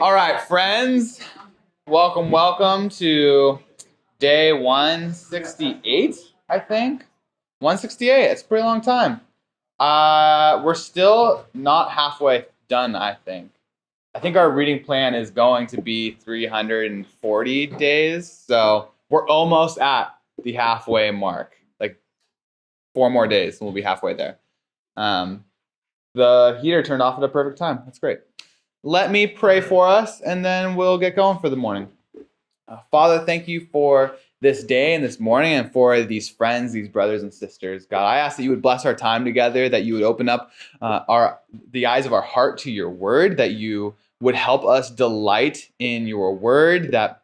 All right, friends, welcome to day 168, I think. 168, it's a pretty long time. We're still not halfway done, I think. I think our reading plan is going to be 340 days, so we're almost at the halfway mark. Like 4 more days and we'll be halfway there. The heater turned off at a perfect time. That's great. Let me pray for us, and then we'll get going for the morning. Father, thank you for this day and this morning and for these friends, these brothers and sisters. God, I ask that you would bless our time together, that you would open up the eyes of our heart to your word, that you would help us delight in your word, that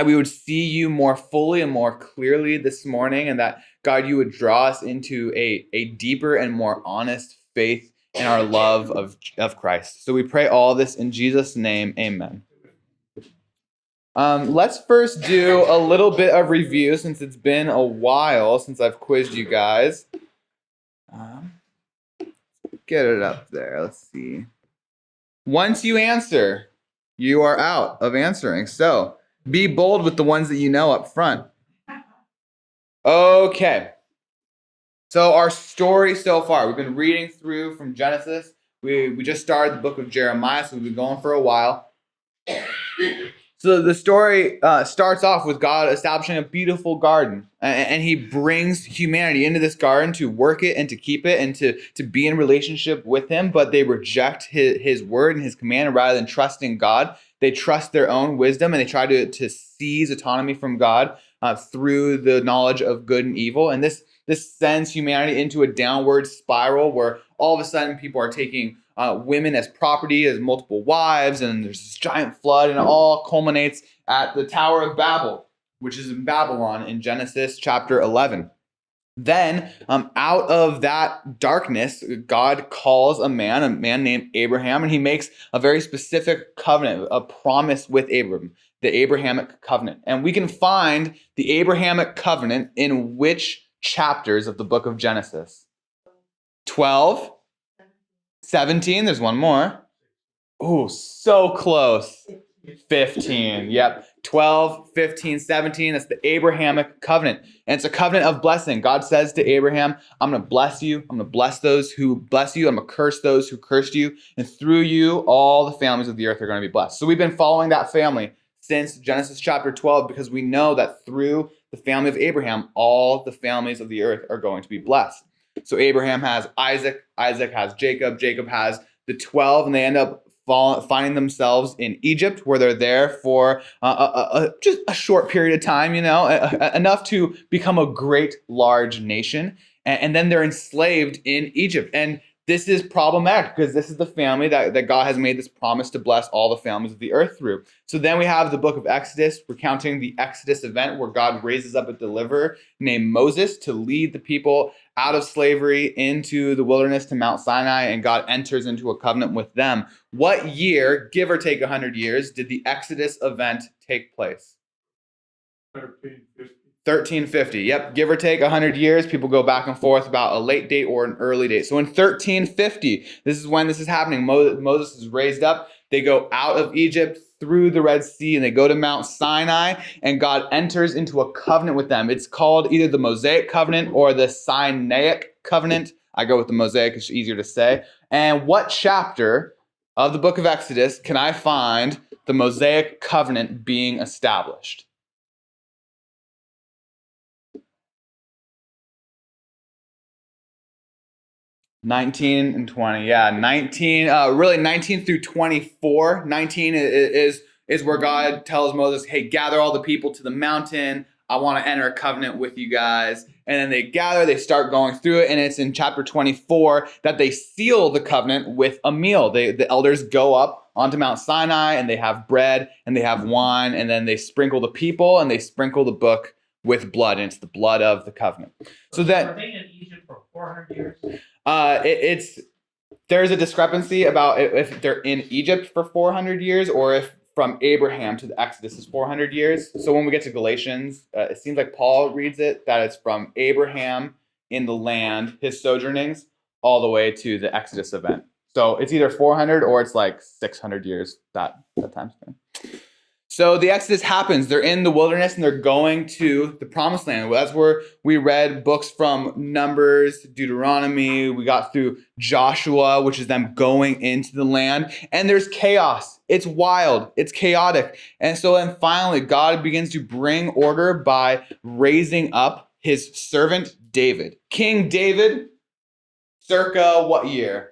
we would see you more fully and more clearly this morning, and that, God, you would draw us into a deeper and more honest faith in our love of Christ. So we pray all this in Jesus' name, amen. Let's first do a little bit of review since it's been a while since I've quizzed you guys. Get it up there. Let's see. Once you answer, you are out of answering. So be bold with the ones that you know up front. Okay. So our story so far, we've been reading through from Genesis. We just started the book of Jeremiah, so we've been going for a while. So the story starts off with God establishing a beautiful garden, and he brings humanity into this garden to work it and to keep it and to be in relationship with him, but they reject his word and his command, and rather than trusting God, they trust their own wisdom, and they try to seize autonomy from God through the knowledge of good and evil. And this sends humanity into a downward spiral where all of a sudden people are taking women as property, as multiple wives, and there's this giant flood, and it all culminates at the Tower of Babel, which is in Babylon in Genesis chapter 11. Then, out of that darkness, God calls a man named Abraham, and he makes a very specific covenant, a promise with Abram, the Abrahamic covenant. And we can find the Abrahamic covenant in which chapters of the book of Genesis? 12, 17, there's one more. Oh, so close. 15, yep. 12, 15, 17, that's the Abrahamic covenant. And it's a covenant of blessing. God says to Abraham, I'm going to bless you. I'm going to bless those who bless you. I'm going to curse those who cursed you. And through you, all the families of the earth are going to be blessed. So we've been following that family since Genesis chapter 12 because we know that through the family of Abraham, all the families of the earth are going to be blessed. So Abraham has Isaac, Isaac has Jacob, Jacob has the 12, and they end up finding themselves in Egypt, where they're there for just a short period of time, enough to become a great large nation. And then they're enslaved in Egypt. And this is problematic because this is the family that God has made this promise to bless all the families of the earth through. So then we have the book of Exodus, recounting the Exodus event where God raises up a deliverer named Moses to lead the people out of slavery into the wilderness to Mount Sinai, and God enters into a covenant with them. What year, give or take 100 years, did the Exodus event take place? 1350. Yep, give or take 100 years. People go back and forth about a late date or an early date. So in 1350, this is when this is happening. Moses is raised up. They go out of Egypt through the Red Sea, and they go to Mount Sinai, and God enters into a covenant with them. It's called either the Mosaic covenant or the Sinaitic covenant. I go with the Mosaic, it's easier to say. And what chapter of the book of Exodus can I find the Mosaic covenant being established? 19 and 20, yeah. 19, really 19 through 24. 19 is where God tells Moses, hey, gather all the people to the mountain. I want to enter a covenant with you guys. And then they gather, they start going through it, and it's in chapter 24 that they seal the covenant with a meal. The elders go up onto Mount Sinai, and they have bread, and they have wine, and then they sprinkle the people, and they sprinkle the book with blood, and it's the blood of the covenant. So that were they in Egypt for 400 years? There's a discrepancy about if they're in Egypt for 400 years or if from Abraham to the Exodus is 400 years. So when we get to Galatians, it seems like Paul reads it that it's from Abraham in the land, his sojournings, all the way to the Exodus event. So it's either 400 or it's like 600 years, that time span. So the Exodus happens. They're in the wilderness and they're going to the promised land. That's where we read books from Numbers, Deuteronomy. We got through Joshua, which is them going into the land. And there's chaos. It's wild. It's chaotic. And so then finally, God begins to bring order by raising up his servant David. King David, circa what year?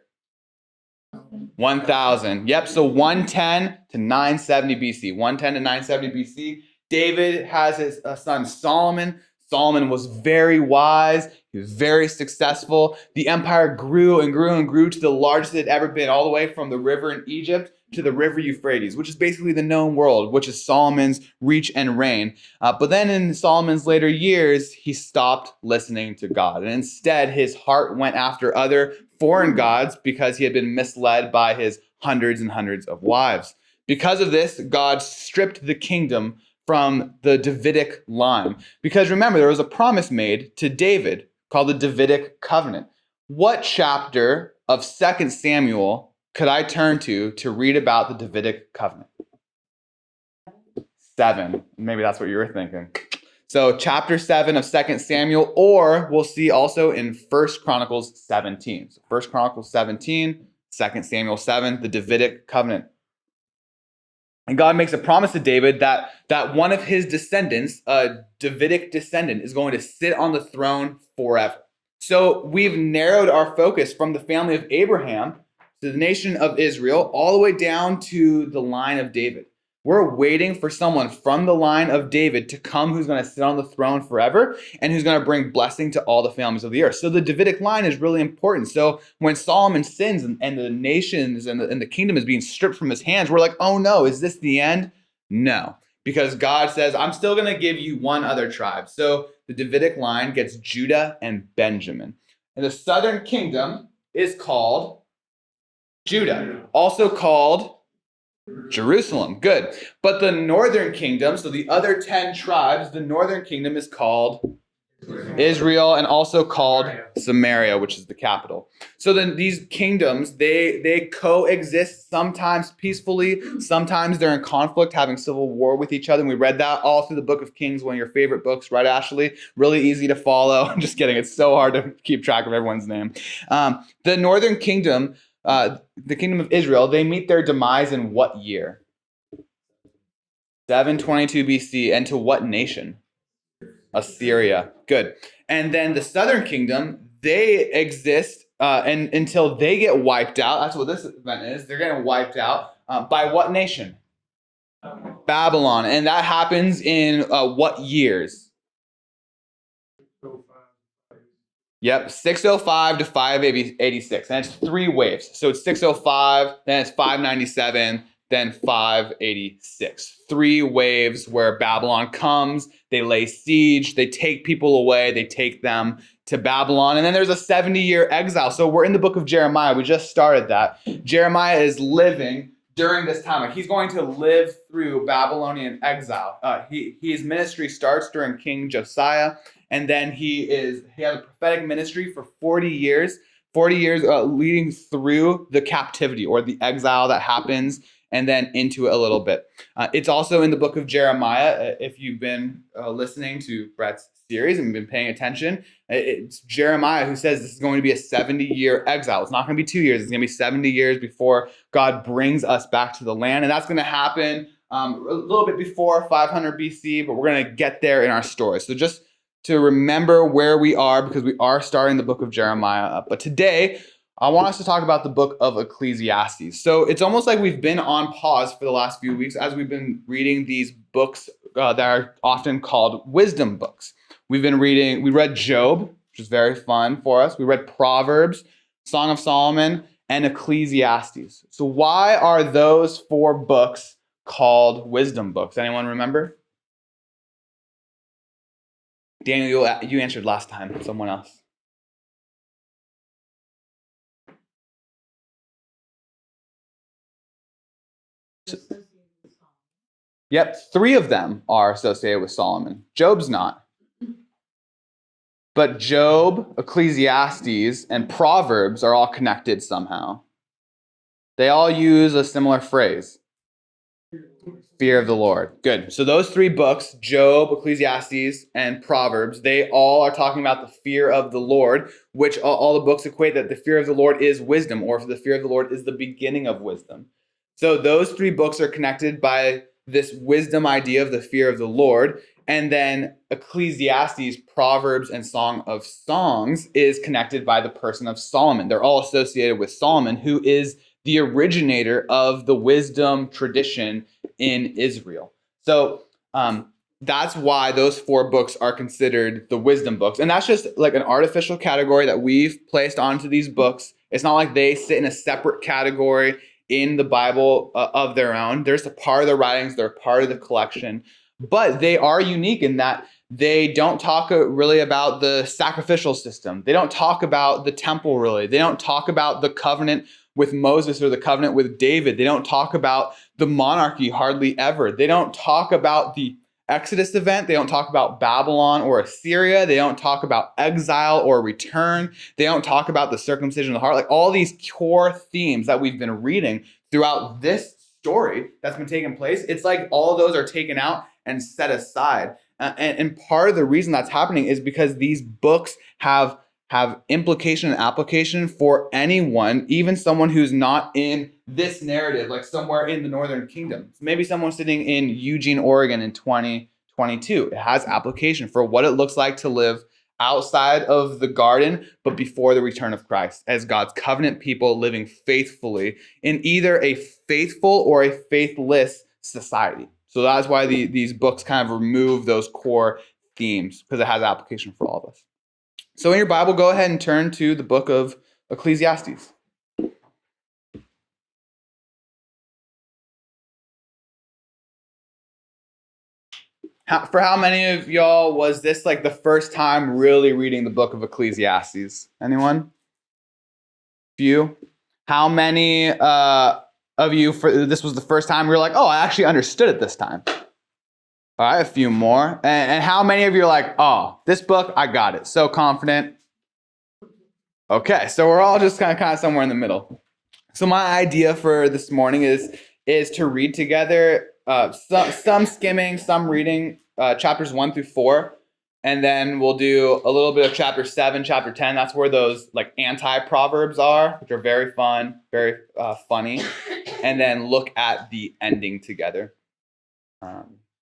1000. Yep, so 110 to 970 BC. 110 to 970 BC. David has his son Solomon. Solomon was very wise. He was very successful. The empire grew and grew and grew to the largest it had ever been, all the way from the river in Egypt to the river Euphrates, which is basically the known world, which is Solomon's reach and reign. But then in Solomon's later years, he stopped listening to God. And instead, his heart went after other foreign gods because he had been misled by his hundreds and hundreds of wives. Because of this, God stripped the kingdom from the Davidic line. Because remember, there was a promise made to David called the Davidic covenant. What chapter of 2 Samuel could I turn to read about the Davidic covenant? 7. Maybe that's what you were thinking. So chapter 7 of 2 Samuel, or we'll see also in 1 Chronicles 17. So 1 Chronicles 17, 2 Samuel 7, the Davidic covenant. And God makes a promise to David that one of his descendants, a Davidic descendant, is going to sit on the throne forever. So we've narrowed our focus from the family of Abraham to the nation of Israel, all the way down to the line of David. We're waiting for someone from the line of David to come who's going to sit on the throne forever and who's going to bring blessing to all the families of the earth. So the Davidic line is really important. So when Solomon sins and the nations and the kingdom is being stripped from his hands, we're like, oh no, is this the end? No, because God says, I'm still going to give you one other tribe. So the Davidic line gets Judah and Benjamin. And the southern kingdom is called Judah, also called Jerusalem. Good. But the northern kingdom, so the other 10 tribes, the northern kingdom is called Israel and also called Samaria, which is the capital. So then these kingdoms, they coexist, sometimes peacefully, sometimes they're in conflict, having civil war with each other. And we read that all through the book of Kings, one of your favorite books, right, Ashley? Really easy to follow. I'm just kidding. It's so hard to keep track of everyone's name. The northern kingdom, the kingdom of Israel, they meet their demise in what year? 722 BC. And to what nation? Assyria. Good. And then the southern kingdom, they exist and until they get wiped out. That's what this event is. They're getting wiped out by what nation? Babylon. And that happens in what years? Yep, 605 to 586. And it's 3 waves. So it's 605, then it's 597, then 586. 3 waves where Babylon comes, they lay siege, they take people away, they take them to Babylon. And then there's a 70-year exile. So we're in the book of Jeremiah. We just started that. Jeremiah is living during this time. Like he's going to live through Babylonian exile. His ministry starts during King Josiah. And then he has a prophetic ministry for 40 years leading through the captivity or the exile that happens and then into it a little bit. It's also in the book of Jeremiah. If you've been listening to Brett's series and been paying attention, it's Jeremiah who says this is going to be a 70-year exile. It's not going to be 2 years. It's going to be 70 years before God brings us back to the land. And that's going to happen a little bit before 500 BC, but we're going to get there in our story. So just to remember where we are, because we are starting the book of Jeremiah. But today, I want us to talk about the book of Ecclesiastes. So it's almost like we've been on pause for the last few weeks as we've been reading these books that are often called wisdom books. We read Job, which is very fun for us. We read Proverbs, Song of Solomon, and Ecclesiastes. So why are those 4 books called wisdom books? Anyone remember? Daniel, you answered last time. Someone else. Yep, 3 of them are associated with Solomon. Job's not. But Job, Ecclesiastes, and Proverbs are all connected somehow. They all use a similar phrase. Fear of the Lord. Good. So those three books, Job, Ecclesiastes, and Proverbs, they all are talking about the fear of the Lord, which all the books equate that the fear of the Lord is wisdom, or the fear of the Lord is the beginning of wisdom. So those three books are connected by this wisdom idea of the fear of the Lord. And then Ecclesiastes, Proverbs, and Song of Songs is connected by the person of Solomon. They're all associated with Solomon, who is the originator of the wisdom tradition in Israel. So that's why those four books are considered the wisdom books. And that's just like an artificial category that we've placed onto these books. It's not like they sit in a separate category in the Bible of their own. They're just a part of the writings. They're a part of the collection. But they are unique in that they don't talk really about the sacrificial system. They don't talk about the temple, really. They don't talk about the covenant with Moses or the covenant with David. They don't talk about the monarchy hardly ever. They don't talk about the Exodus event. They don't talk about Babylon or Assyria. They don't talk about exile or return. They don't talk about the circumcision of the heart. Like all these core themes that we've been reading throughout this story that's been taking place, it's like all of those are taken out and set aside. And part of the reason that's happening is because these books have implication and application for anyone, even someone who's not in this narrative, like somewhere in the Northern Kingdom. Maybe someone sitting in Eugene, Oregon in 2022. It has application for what it looks like to live outside of the garden, but before the return of Christ, as God's covenant people living faithfully in either a faithful or a faithless society. So that's why these books kind of remove those core themes, because it has application for all of us. So in your Bible, go ahead and turn to the book of Ecclesiastes. For how many of y'all was this like the first time really reading the book of Ecclesiastes? Anyone? Few? How many of you, for this was the first time you were like, oh, I actually understood it this time? All right, a few more. And how many of you are like, oh, this book, I got it. So confident. Okay, so we're all just kind of somewhere in the middle. So my idea for this morning is to read together some skimming, some reading, chapters 1 through 4, and then we'll do a little bit of chapter 7, chapter 10. That's where those like anti-proverbs are, which are very fun, very funny, and then look at the ending together.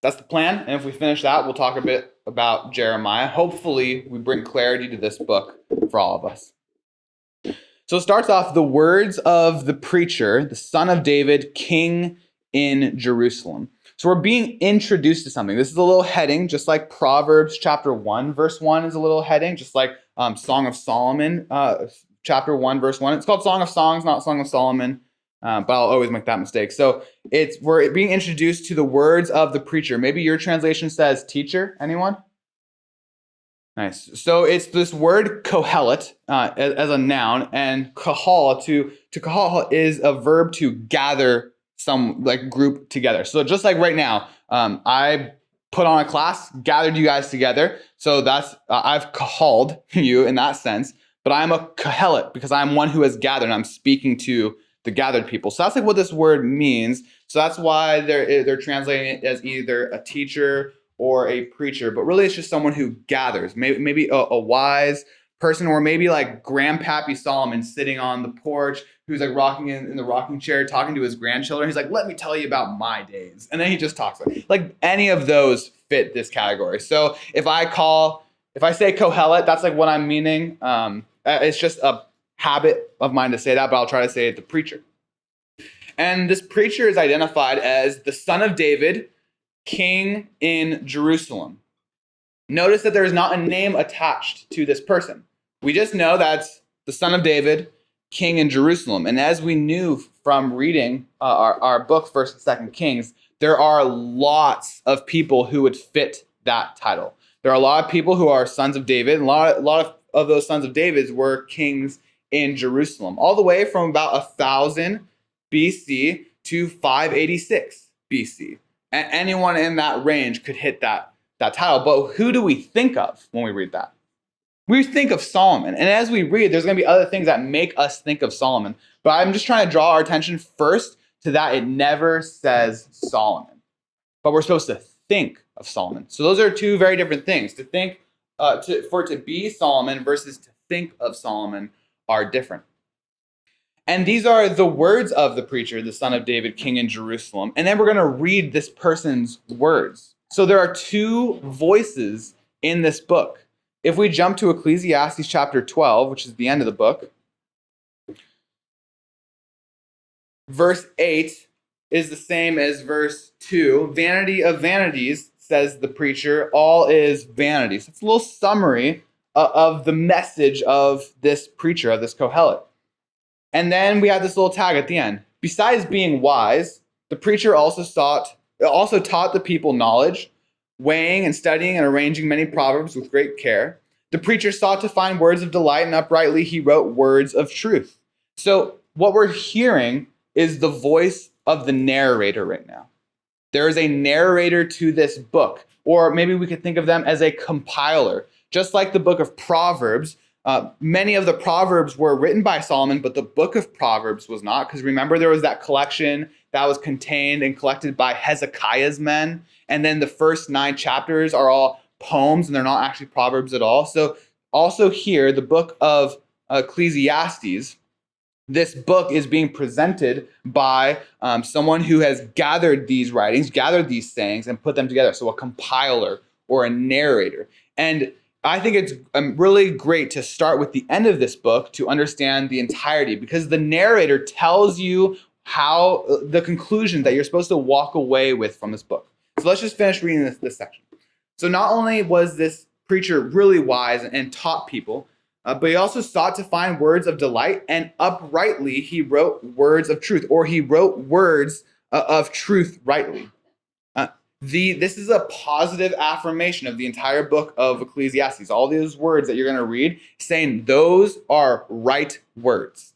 That's the plan, and if we finish that, we'll talk a bit about Jeremiah. Hopefully, we bring clarity to this book for all of us. So it starts off, the words of the preacher, the son of David, king in Jerusalem. So we're being introduced to something. This is a little heading, just like Proverbs chapter 1, verse 1 is a little heading, just like Song of Solomon, chapter 1, verse 1. It's called Song of Songs, not Song of Solomon, but I'll always make that mistake. So we're being introduced to the words of the preacher. Maybe your translation says teacher. Anyone? Nice. So it's this word kohelet as a noun, and kahal to kahal is a verb to gather some like group together. So just like right now, I put on a class, gathered you guys together. So that's I've kahaled you in that sense, but I'm a kohelet because I'm one who has gathered. And I'm speaking to the gathered people. So that's like what this word means. So that's why they're translating it as either a teacher or a preacher, but really it's just someone who gathers, maybe a wise person, or maybe like Grandpappy Solomon sitting on the porch, who's like rocking in the rocking chair, talking to his grandchildren. He's like, let me tell you about my days. And then he just talks like any of those fit this category. So if I say kohelet, that's like what I'm meaning. It's just a habit of mine to say that, but I'll try to say it the preacher. And this preacher is identified as the son of David, king in Jerusalem. Notice that there is not a name attached to this person. We just know that's the son of David, king in Jerusalem. And as we knew from reading our book, 1st and 2nd Kings, there are lots of people who would fit that title. There are a lot of people who are sons of David, and a lot of those sons of David were kings in Jerusalem, all the way from about 1000 BC to 586 BC. And anyone in that range could hit that title. But who do we think of when we read that? We think of Solomon, and as we read, there's going to be other things that make us think of Solomon. But I'm just trying to draw our attention first to that it never says Solomon, but we're supposed to think of Solomon. So those are two very different things. To think, for it to be Solomon versus to think of Solomon are different. And these are the words of the preacher, the son of David, king in Jerusalem. And then we're going to read this person's words. So there are two voices in this book. If we jump to Ecclesiastes chapter 12, which is the end of the book, verse 8 is the same as verse 2. Vanity of vanities, says the preacher, all is vanity. So it's a little summary of the message of this preacher, of this Kohelet. And then we have this little tag at the end. Besides being wise, the preacher also taught the people knowledge, weighing and studying and arranging many proverbs with great care. The preacher sought to find words of delight, and uprightly he wrote words of truth. So what we're hearing is the voice of the narrator right now. There is a narrator to this book, or maybe we could think of them as a compiler. Just like the book of Proverbs, many of the Proverbs were written by Solomon, but the book of Proverbs was not, because remember there was that collection that was contained and collected by Hezekiah's men, and then the first 9 chapters are all poems, and they're not actually Proverbs at all. So also here, the book of Ecclesiastes, this book is being presented by someone who has gathered these writings, gathered these sayings, and put them together. So a compiler or a narrator. And I think it's really great to start with the end of this book to understand the entirety, because the narrator tells you how the conclusion that you're supposed to walk away with from this book. So let's just finish reading this section. So not only was this preacher really wise and taught people, but he also sought to find words of delight, and uprightly he wrote words of truth, or he wrote words of truth rightly. This is a positive affirmation of the entire book of Ecclesiastes. All these words that you're going to read, saying those are right words.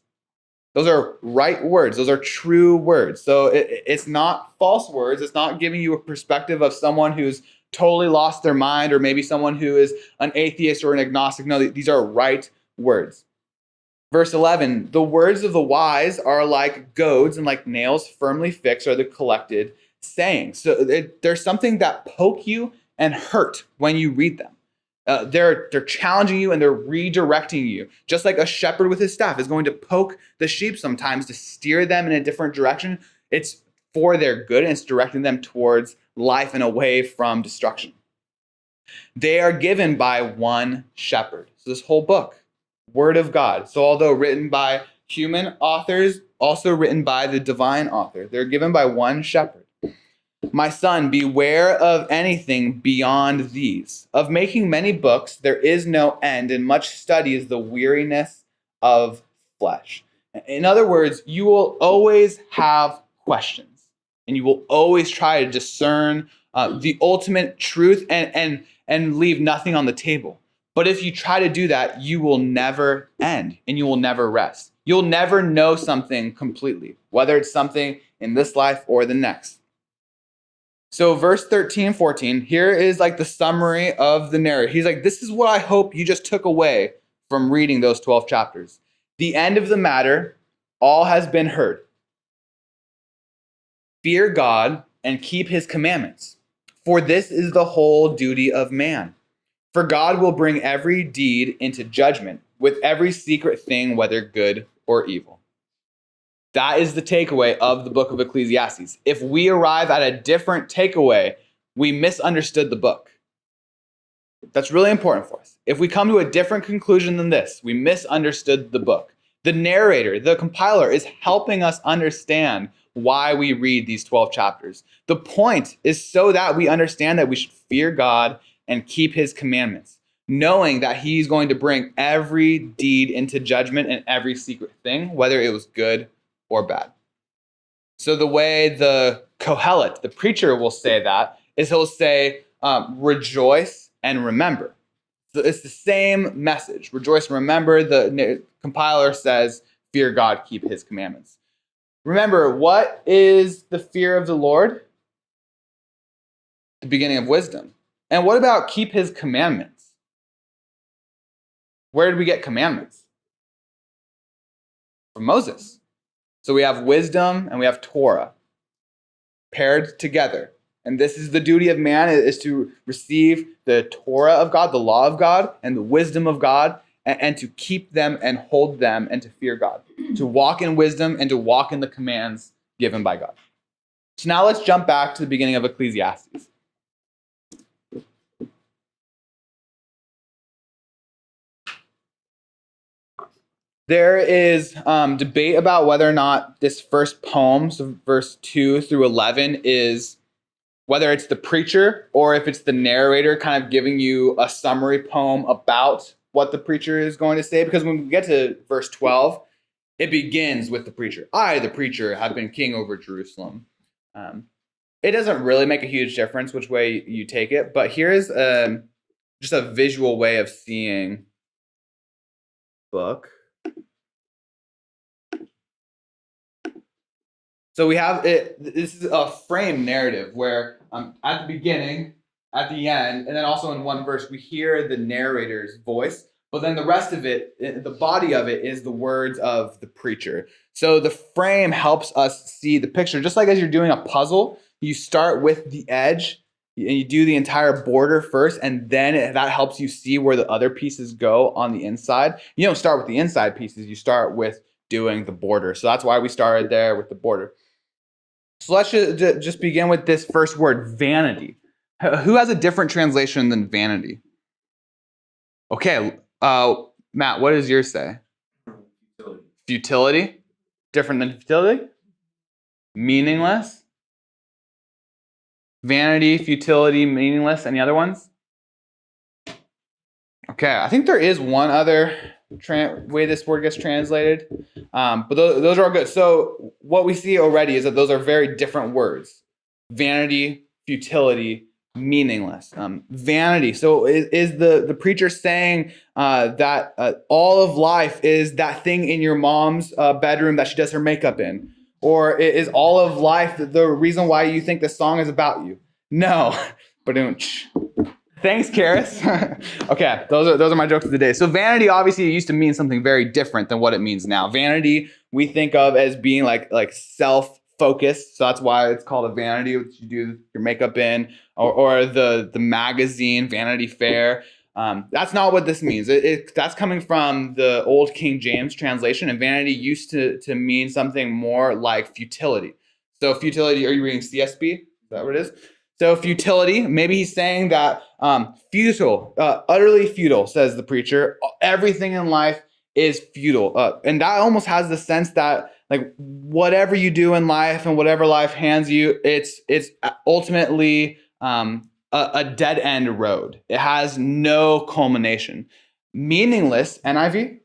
Those are right words. Those are true words. So it's not false words. It's not giving you a perspective of someone who's totally lost their mind, or maybe someone who is an atheist or an agnostic. No, these are right words. Verse 11, the words of the wise are like goads, and like nails firmly fixed are the collected sayings. So there's something that poke you and hurt when you read them. They're challenging you, and they're redirecting you. Just like a shepherd with his staff is going to poke the sheep sometimes to steer them in a different direction. It's for their good, and it's directing them towards life and away from destruction. They are given by one shepherd. So this whole book, Word of God. So although written by human authors, also written by the divine author, they're given by one shepherd. My son, beware of anything beyond these. Of making many books, there is no end, and much study is the weariness of flesh. In other words, you will always have questions, and you will always try to discern the ultimate truth and leave nothing on the table. But if you try to do that, you will never end, and you will never rest. You'll never know something completely, whether it's something in this life or the next. So verse 13 and 14, here is like the summary of the narrator. He's like, this is what I hope you just took away from reading those 12 chapters. The end of the matter, all has been heard. Fear God and keep his commandments, for this is the whole duty of man. For God will bring every deed into judgment with every secret thing, whether good or evil. That is the takeaway of the book of Ecclesiastes. If we arrive at a different takeaway, we misunderstood the book. That's really important for us. If we come to a different conclusion than this, we misunderstood the book. The narrator, the compiler, is helping us understand why we read these 12 chapters. The point is so that we understand that we should fear God and keep his commandments, knowing that he's going to bring every deed into judgment and every secret thing, whether it was good or bad. So the way the Kohelet, the preacher, will say that is he'll say, rejoice and remember. So it's the same message. Rejoice and remember. The compiler says, fear God, keep his commandments. Remember, what is the fear of the Lord? The beginning of wisdom. And what about keep his commandments? Where did we get commandments? From Moses. So we have wisdom and we have Torah paired together. And this is the duty of man, is to receive the Torah of God, the law of God, and the wisdom of God, and to keep them and hold them and to fear God, to walk in wisdom and to walk in the commands given by God. So now let's jump back to the beginning of Ecclesiastes. There is debate about whether or not this first poem, so verse 2 through 11, is whether it's the preacher or if it's the narrator kind of giving you a summary poem about what the preacher is going to say. Because when we get to verse 12, it begins with the preacher. I, the preacher, have been king over Jerusalem. It doesn't really make a huge difference which way you take it, but here's just a visual way of seeing book. So we have it. This is a frame narrative where at the beginning, at the end, and then also in one verse, we hear the narrator's voice. But then the rest of it, the body of it, is the words of the preacher. So the frame helps us see the picture. Just like as you're doing a puzzle, you start with the edge and you do the entire border first, and then that helps you see where the other pieces go on the inside. You don't start with the inside pieces, you start with doing the border. So that's why we started there with the border. So let's just begin with this first word, vanity. Who has a different translation than vanity? Okay, Matt, what does yours say? Futility. Futility? Different than futility? Meaningless? Vanity, futility, meaningless. Any other ones? Okay, I think there is one other way this word gets translated, but those are all good. So what we see already is that those are very different words. Vanity, futility, meaningless. Vanity. So is the preacher saying that all of life is that thing in your mom's bedroom that she does her makeup in? Or is all of life the reason why you think this song is about you? No. But thanks, Karis. Okay, those are my jokes of the day. So vanity, obviously, it used to mean something very different than what it means now. Vanity, we think of as being like self-focused. So that's why it's called a vanity, which you do your makeup in, or the magazine, Vanity Fair. That's not what this means. That's coming from the old King James translation, and vanity used to mean something more like futility. So futility, are you reading CSB? Is that what it is? So futility, maybe he's saying that futile, utterly futile, says the preacher. Everything in life is futile. And that almost has the sense that like whatever you do in life and whatever life hands you, it's ultimately a dead end road. It has no culmination. Meaningless, NIV?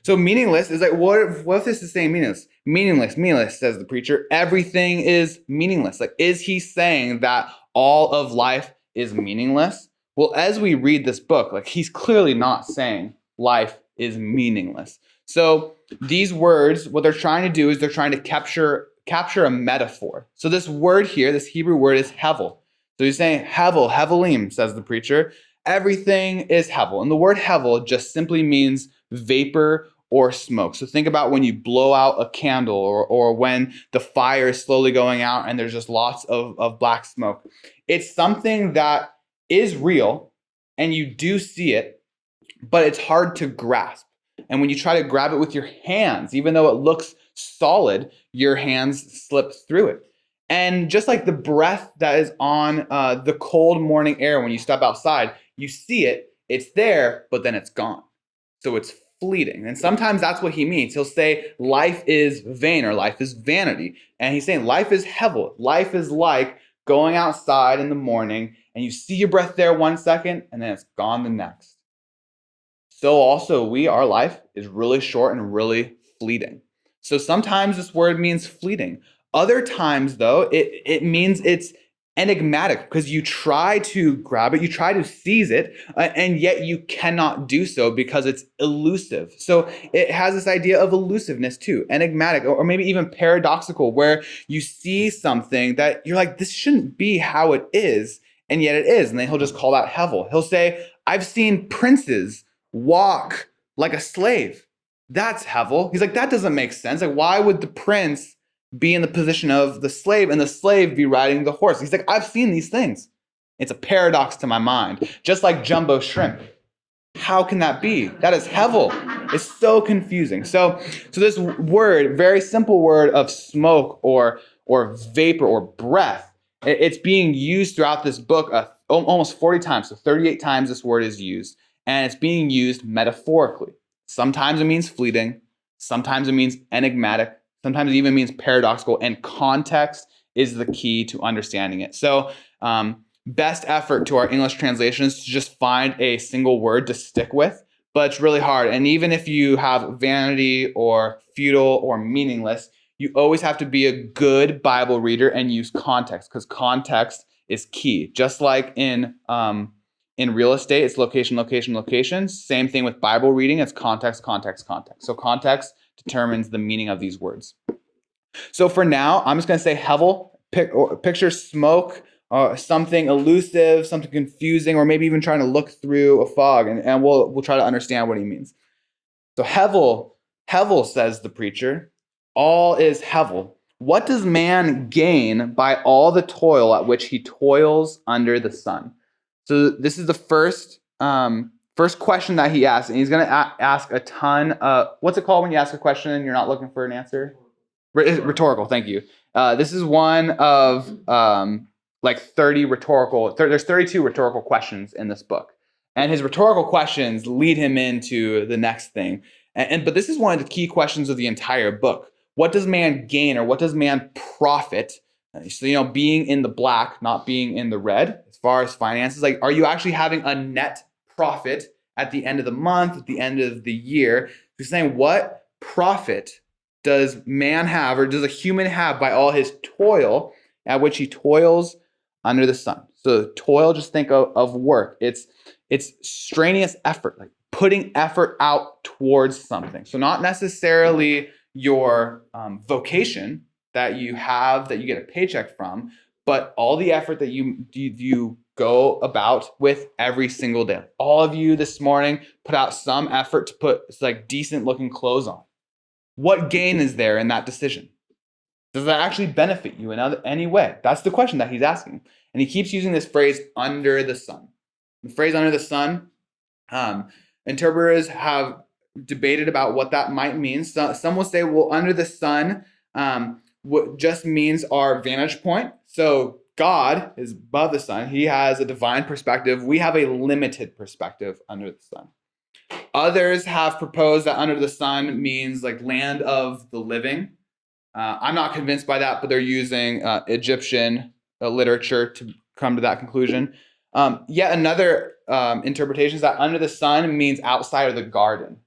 So meaningless is like, what if this is saying meaningless? Meaningless, says the preacher. Everything is meaningless. Like, is he saying that all of life is meaningless? Well, as we read this book, like he's clearly not saying life is meaningless. So these words, what they're trying to do is they're trying to capture a metaphor. So this word here, this Hebrew word is hevel. So he's saying hevel, hevelim, says the preacher. Everything is hevel. And the word hevel just simply means vapor or smoke. So think about when you blow out a candle or when the fire is slowly going out and there's just lots of black smoke. It's something that is real and you do see it, but it's hard to grasp. And when you try to grab it with your hands, even though it looks solid, your hands slip through it. And just like the breath that is on the cold morning air when you step outside, you see it, it's there, but then it's gone. So it's fleeting. And sometimes that's what he means. He'll say life is vain or life is vanity. And he's saying life is hevel. Life is like going outside in the morning and you see your breath there 1 second and then it's gone the next. So also our life is really short and really fleeting. So sometimes this word means fleeting. Other times though, it means it's enigmatic because you try to grab it, you try to seize it, and yet you cannot do so because it's elusive. So it has this idea of elusiveness too, enigmatic, or maybe even paradoxical, where you see something that you're like, this shouldn't be how it is, and yet it is. And then he'll just call that hevel. He'll say, I've seen princes walk like a slave. That's hevel. He's like, that doesn't make sense. Like, why would the prince be in the position of the slave and the slave be riding the horse? He's like, I've seen these things. It's a paradox to my mind, just like jumbo shrimp. How can that be? That is hevel. It's so confusing. So this word, very simple word of smoke or vapor or breath, it's being used throughout this book almost 40 times. So 38 times this word is used, and it's being used metaphorically. Sometimes it means fleeting. Sometimes it means enigmatic. Sometimes it even means paradoxical. And context is the key to understanding it. So best effort to our English translation is to just find a single word to stick with, but it's really hard. And even if you have vanity or futile or meaningless, you always have to be a good Bible reader and use context, because context is key. Just like in real estate, it's location, location, location. Same thing with Bible reading. It's context, context, context. So context determines the meaning of these words. So for now, I'm just going to say hevel. Picture smoke, something elusive, something confusing, or maybe even trying to look through a fog, and we'll try to understand what he means. So hevel, says the preacher, all is hevel. What does man gain by all the toil at which he toils under the sun? So this is the first question that he asks, and he's going to ask a ton. What's it called when you ask a question and you're not looking for an answer? Rhetorical. Thank you. This is one of 30 rhetorical. There's 32 rhetorical questions in this book, and his rhetorical questions lead him into the next thing. But this is one of the key questions of the entire book. What does man gain, or what does man profit? So, being in the black, not being in the red, as far as finances. Like, are you actually having a net profit at the end of the month, at the end of the year? He's saying, what profit does man have, or does a human have, by all his toil at which he toils under the sun? So toil, just think of work. It's strenuous effort, like putting effort out towards something. So not necessarily your vocation that you have, that you get a paycheck from, but all the effort that you go about with every single day. All of you this morning put out some effort to put decent looking clothes on. What gain is there in that decision? Does that actually benefit you in any way? That's the question that he's asking. And he keeps using this phrase, under the sun. The phrase under the sun, interpreters have debated about what that might mean. So, some will say, well, under the sun what just means our vantage point. So God is above the sun. He has a divine perspective. We have a limited perspective under the sun. Others have proposed that under the sun means like land of the living. I'm not convinced by that, but they're using Egyptian literature to come to that conclusion. Yet another interpretation is that under the sun means outside of the garden.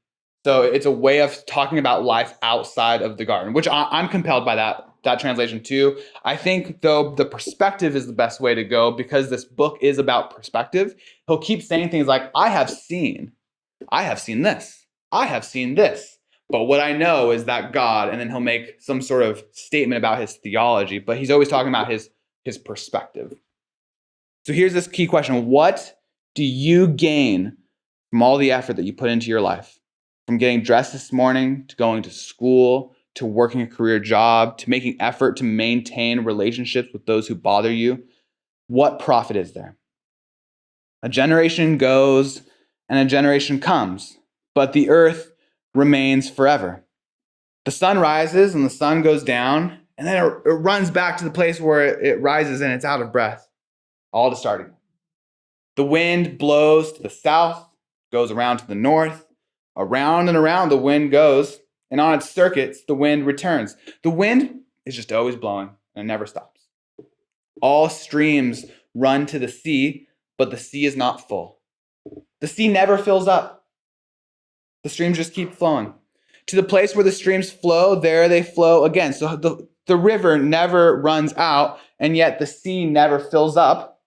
So it's a way of talking about life outside of the garden, which I'm compelled by that translation too. I think, though, the perspective is the best way to go, because this book is about perspective. He'll keep saying things like, I have seen this, I have seen this. But what I know is that God, and then he'll make some sort of statement about his theology, but he's always talking about his perspective. So here's this key question. What do you gain from all the effort that you put into your life? From getting dressed this morning, to going to school, to working a career job, to making effort to maintain relationships with those who bother you? What profit is there? A generation goes and a generation comes, but the earth remains forever. The sun rises and the sun goes down, and then it runs back to the place where it rises and it's out of breath, all to start again. The wind blows to the south, goes around to the north, around and around the wind goes, and on its circuits, the wind returns. The wind is just always blowing and it never stops. All streams run to the sea, but the sea is not full. The sea never fills up. The streams just keep flowing. To the place where the streams flow, there they flow again. So the river never runs out, and yet the sea never fills up.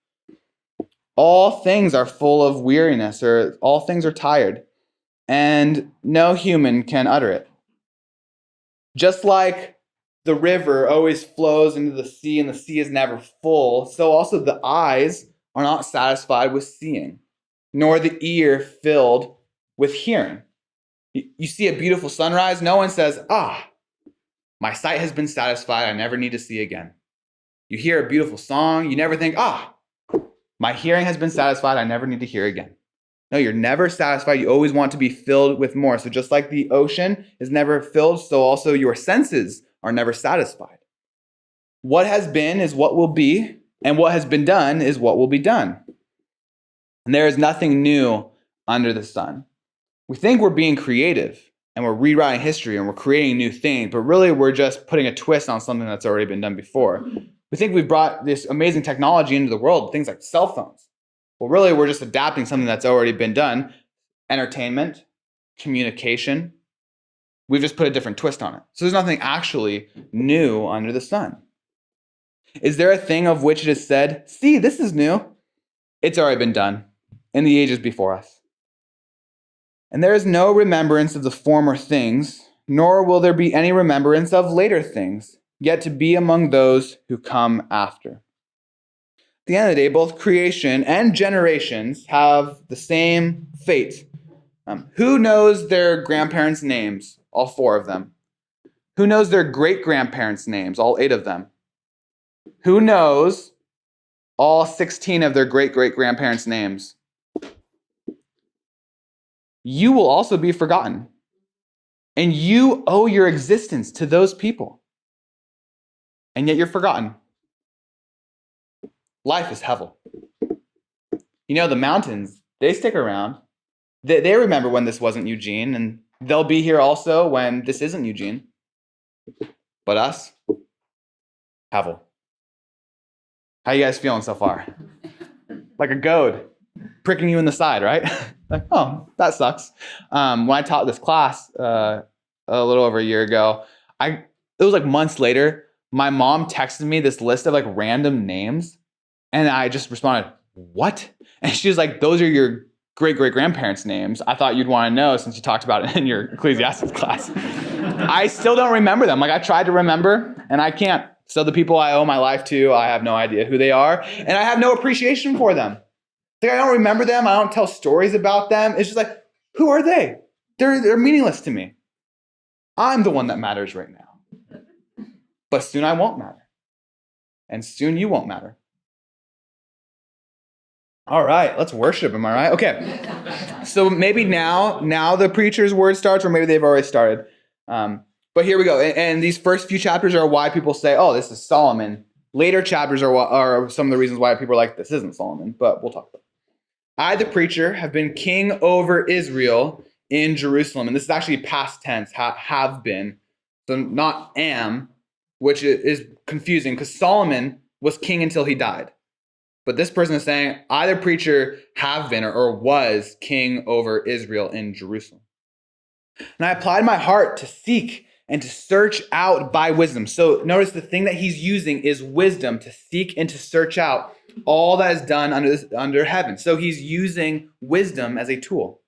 All things are full of weariness, or all things are tired, and no human can utter it. Just like the river always flows into the sea and the sea is never full, so also the eyes are not satisfied with seeing, nor the ear filled with hearing. You see a beautiful sunrise, no one says, my sight has been satisfied, I never need to see again. You hear a beautiful song, you never think, my hearing has been satisfied, I never need to hear again. No, you're never satisfied. You always want to be filled with more. So just like the ocean is never filled, so also your senses are never satisfied. What has been is what will be, and what has been done is what will be done. And there is nothing new under the sun. We think we're being creative and we're rewriting history and we're creating new things, but really we're just putting a twist on something that's already been done before. We think we've brought this amazing technology into the world, things like cell phones. Well, really, we're just adapting something that's already been done. Entertainment, communication. We've just put a different twist on it. So there's nothing actually new under the sun. Is there a thing of which it is said, see, this is new? It's already been done in the ages before us. And there is no remembrance of the former things, nor will there be any remembrance of later things, yet to be among those who come after. At the end of the day, both creation and generations have the same fate. Who knows their grandparents' names? All 4 of them. Who knows their great-grandparents' names? All 8 of them. Who knows all 16 of their great-great-grandparents' names? You will also be forgotten. And you owe your existence to those people. And yet you're forgotten. Life is hevel. You know, the mountains, they stick around. They remember when this wasn't Eugene, and they'll be here also when this isn't Eugene. But us, hevel. How you guys feeling so far? Like a goad pricking you in the side, right? Like, oh, that sucks. When I taught this class a little over a year ago, it was like months later, my mom texted me this list of like random names. And I just responded, what? And she was like, those are your great-great-grandparents' names. I thought you'd want to know since you talked about it in your Ecclessiastes class. I still don't remember them. Like I tried to remember and I can't. So the people I owe my life to, I have no idea who they are. And I have no appreciation for them. Like I don't remember them. I don't tell stories about them. It's just like, who are they? They're meaningless to me. I'm the one that matters right now. But soon I won't matter. And soon you won't matter. All right, let's worship, am I right? Okay, so maybe now the preacher's word starts, or maybe they've already started. But here we go. And these first few chapters are why people say, oh, this is Solomon. Later chapters are some of the reasons why people are like, this isn't Solomon, but we'll talk about it. I, the preacher, have been king over Israel in Jerusalem. And this is actually past tense, have been. So not am, which is confusing because Solomon was king until he died. But this person is saying, I, the preacher, have been or was king over Israel in Jerusalem. And I applied my heart to seek and to search out by wisdom. So notice the thing that he's using is wisdom to seek and to search out all that is done under heaven. So he's using wisdom as a tool.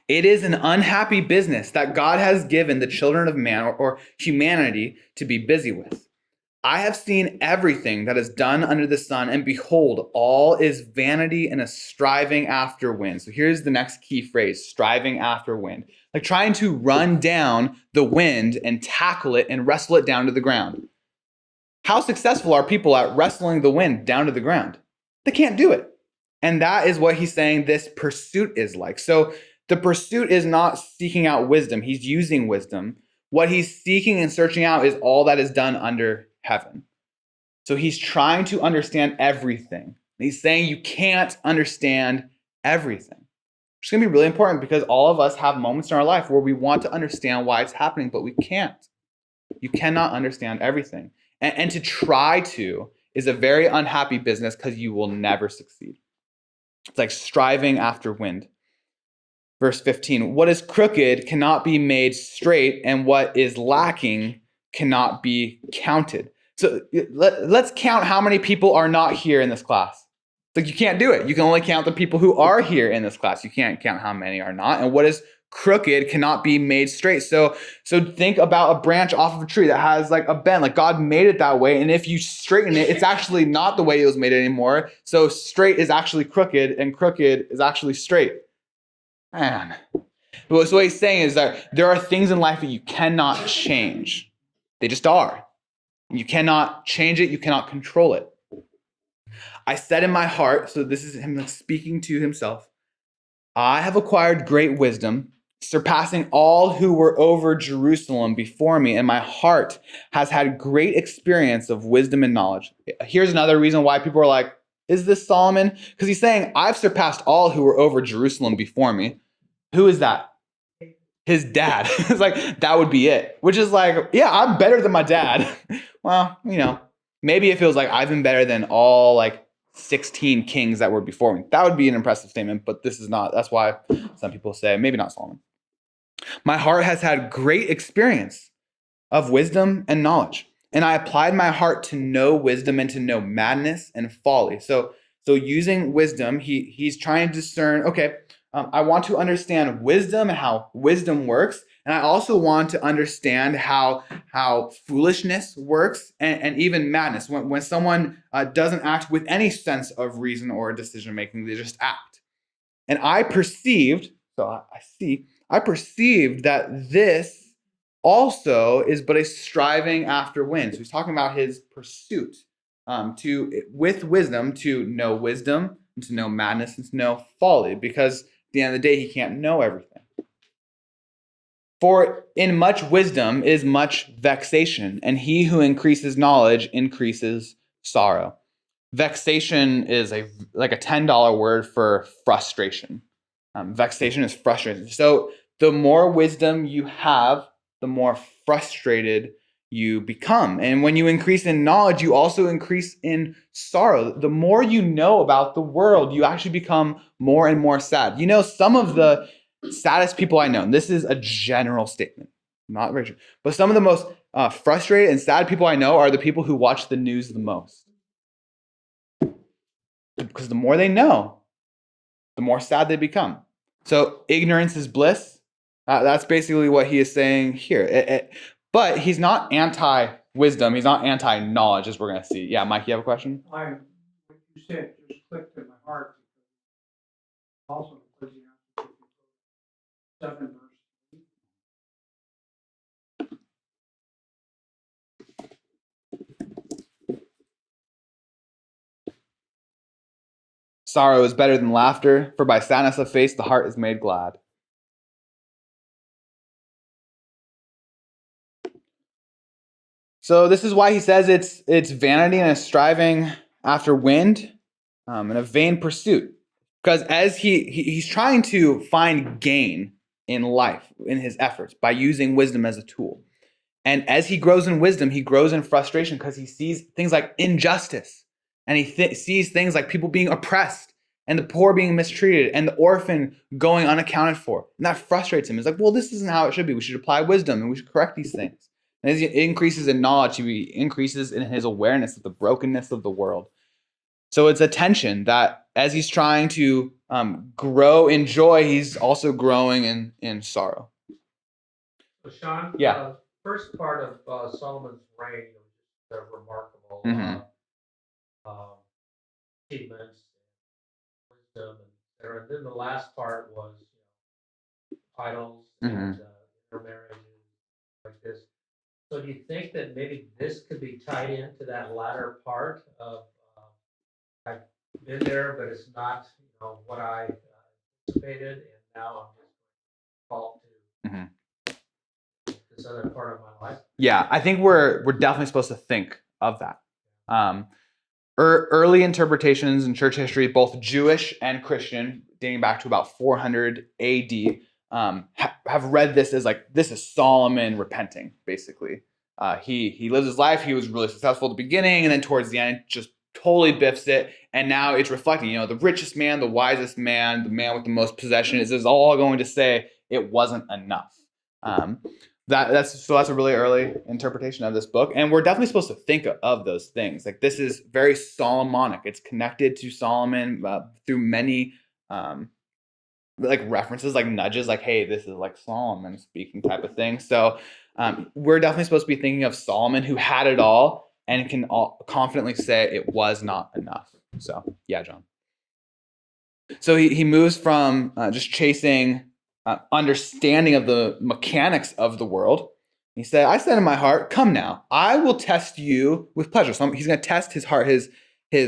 It is an unhappy business that God has given the children of man or humanity to be busy with. I have seen everything that is done under the sun, and behold, all is vanity and a striving after wind. So here's the next key phrase, striving after wind. Like trying to run down the wind and tackle it and wrestle it down to the ground. How successful are people at wrestling the wind down to the ground? They can't do it. And that is what he's saying this pursuit is like. So the pursuit is not seeking out wisdom. He's using wisdom. What he's seeking and searching out is all that is done under heaven. So he's trying to understand everything. And he's saying you can't understand everything. Which is going to be really important because all of us have moments in our life where we want to understand why it's happening, but we can't. You cannot understand everything. And to try to is a very unhappy business because you will never succeed. It's like striving after wind. Verse 15, what is crooked cannot be made straight, and what is lacking cannot be counted. So let's count how many people are not here in this class. Like you can't do it. You can only count the people who are here in this class. You can't count how many are not. And what is crooked cannot be made straight. So think about a branch off of a tree that has like a bend. Like God made it that way. And if you straighten it, it's actually not the way it was made anymore. So straight is actually crooked and crooked is actually straight. Man. So what he's saying is that there are things in life that you cannot change. They just are. You cannot change it. You cannot control it. I said in my heart, so this is him speaking to himself, I have acquired great wisdom, surpassing all who were over Jerusalem before me, and my heart has had great experience of wisdom and knowledge. Here's another reason why people are like, is this Solomon? Because he's saying, I've surpassed all who were over Jerusalem before me. Who is that? His dad. It's like, that would be it. Which is like, yeah, I'm better than my dad. Well, maybe it feels like I've been better than all like 16 kings that were before me. That would be an impressive statement, but this is not. That's why some people say, maybe not Solomon. My heart has had great experience of wisdom and knowledge, and I applied my heart to know wisdom and to know madness and folly. So using wisdom, he's trying to discern, okay, I want to understand wisdom and how wisdom works. And I also want to understand how foolishness works and even madness. When someone doesn't act with any sense of reason or decision making, they just act. And I perceived, I perceived that this also is but a striving after wind. So he's talking about his pursuit with wisdom, to know wisdom, and to know madness, and to know folly, because at the end of the day, he can't know everything. For in much wisdom is much vexation, and he who increases knowledge increases sorrow. Vexation is like a $10 word for frustration. Vexation is frustration. So the more wisdom you have, the more frustrated you become. And when you increase in knowledge, you also increase in sorrow. The more you know about the world, you actually become more and more sad. Some of the saddest people I know, and this is a general statement, not Richard, but some of the most frustrated and sad people I know are the people who watch the news the most. Because the more they know, the more sad they become. So ignorance is bliss. That's basically what he is saying here. But he's not anti-wisdom. He's not anti-knowledge, as we're going to see. Yeah, Mike, you have a question? What you said just clicked in my heart. Also, Ecclessiastes 7 verse. Sorrow is better than laughter, for by sadness of face the heart is made glad. So this is why he says it's vanity and a striving after wind, and a vain pursuit. Because as he's trying to find gain in life, in his efforts, by using wisdom as a tool. And as he grows in wisdom, he grows in frustration because he sees things like injustice. And he sees things like people being oppressed and the poor being mistreated and the orphan going unaccounted for. And that frustrates him. It's like, well, this isn't how it should be. We should apply wisdom and we should correct these things. And as he increases in knowledge, he increases in his awareness of the brokenness of the world. So it's a tension that as he's trying to grow in joy, he's also growing in sorrow. So Sean, Yeah. First part of Solomon's reign was remarkable achievements, wisdom, etc. And then the last part was idols and intermarriages like this. So do you think that maybe this could be tied into that latter part of I've been there, but it's not what I anticipated, and now I'm just called to this other part of my life? Yeah, I think we're definitely supposed to think of that. Early interpretations in church history, both Jewish and Christian, dating back to about 400 AD, have read this as like, this is Solomon repenting, basically. He lives his life. He was really successful at the beginning, and then towards the end, just totally biffs it. And now it's reflecting, the richest man, the wisest man, the man with the most possessions is all going to say it wasn't enough. That's a really early interpretation of this book, and we're definitely supposed to think of those things. Like, this is very Solomonic. It's connected to Solomon through many like references, like nudges, like, hey, this is like Solomon speaking type of thing. So we're definitely supposed to be thinking of Solomon, who had it all and can confidently say it was not enough. So yeah, John. So he moves from just chasing understanding of the mechanics of the world. He said, I said in my heart, come now, I will test you with pleasure. So he's going to test his heart, his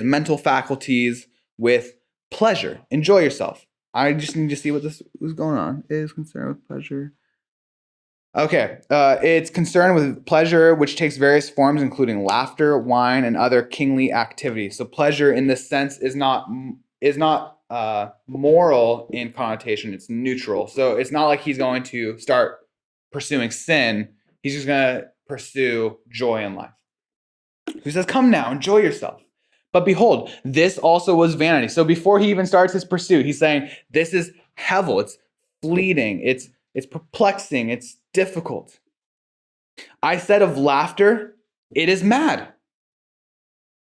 mental faculties with pleasure. Enjoy yourself. I just need to see what this was going on. Is concerned with pleasure. Okay, it's concerned with pleasure, which takes various forms, including laughter, wine, and other kingly activities. So pleasure, in this sense, is not moral in connotation; it's neutral. So it's not like he's going to start pursuing sin. He's just going to pursue joy in life. He says, "Come now, enjoy yourself." But behold, this also was vanity. So before he even starts his pursuit, he's saying, "This is hevel. It's fleeting. It's perplexing. It's difficult. I said of laughter, it is mad.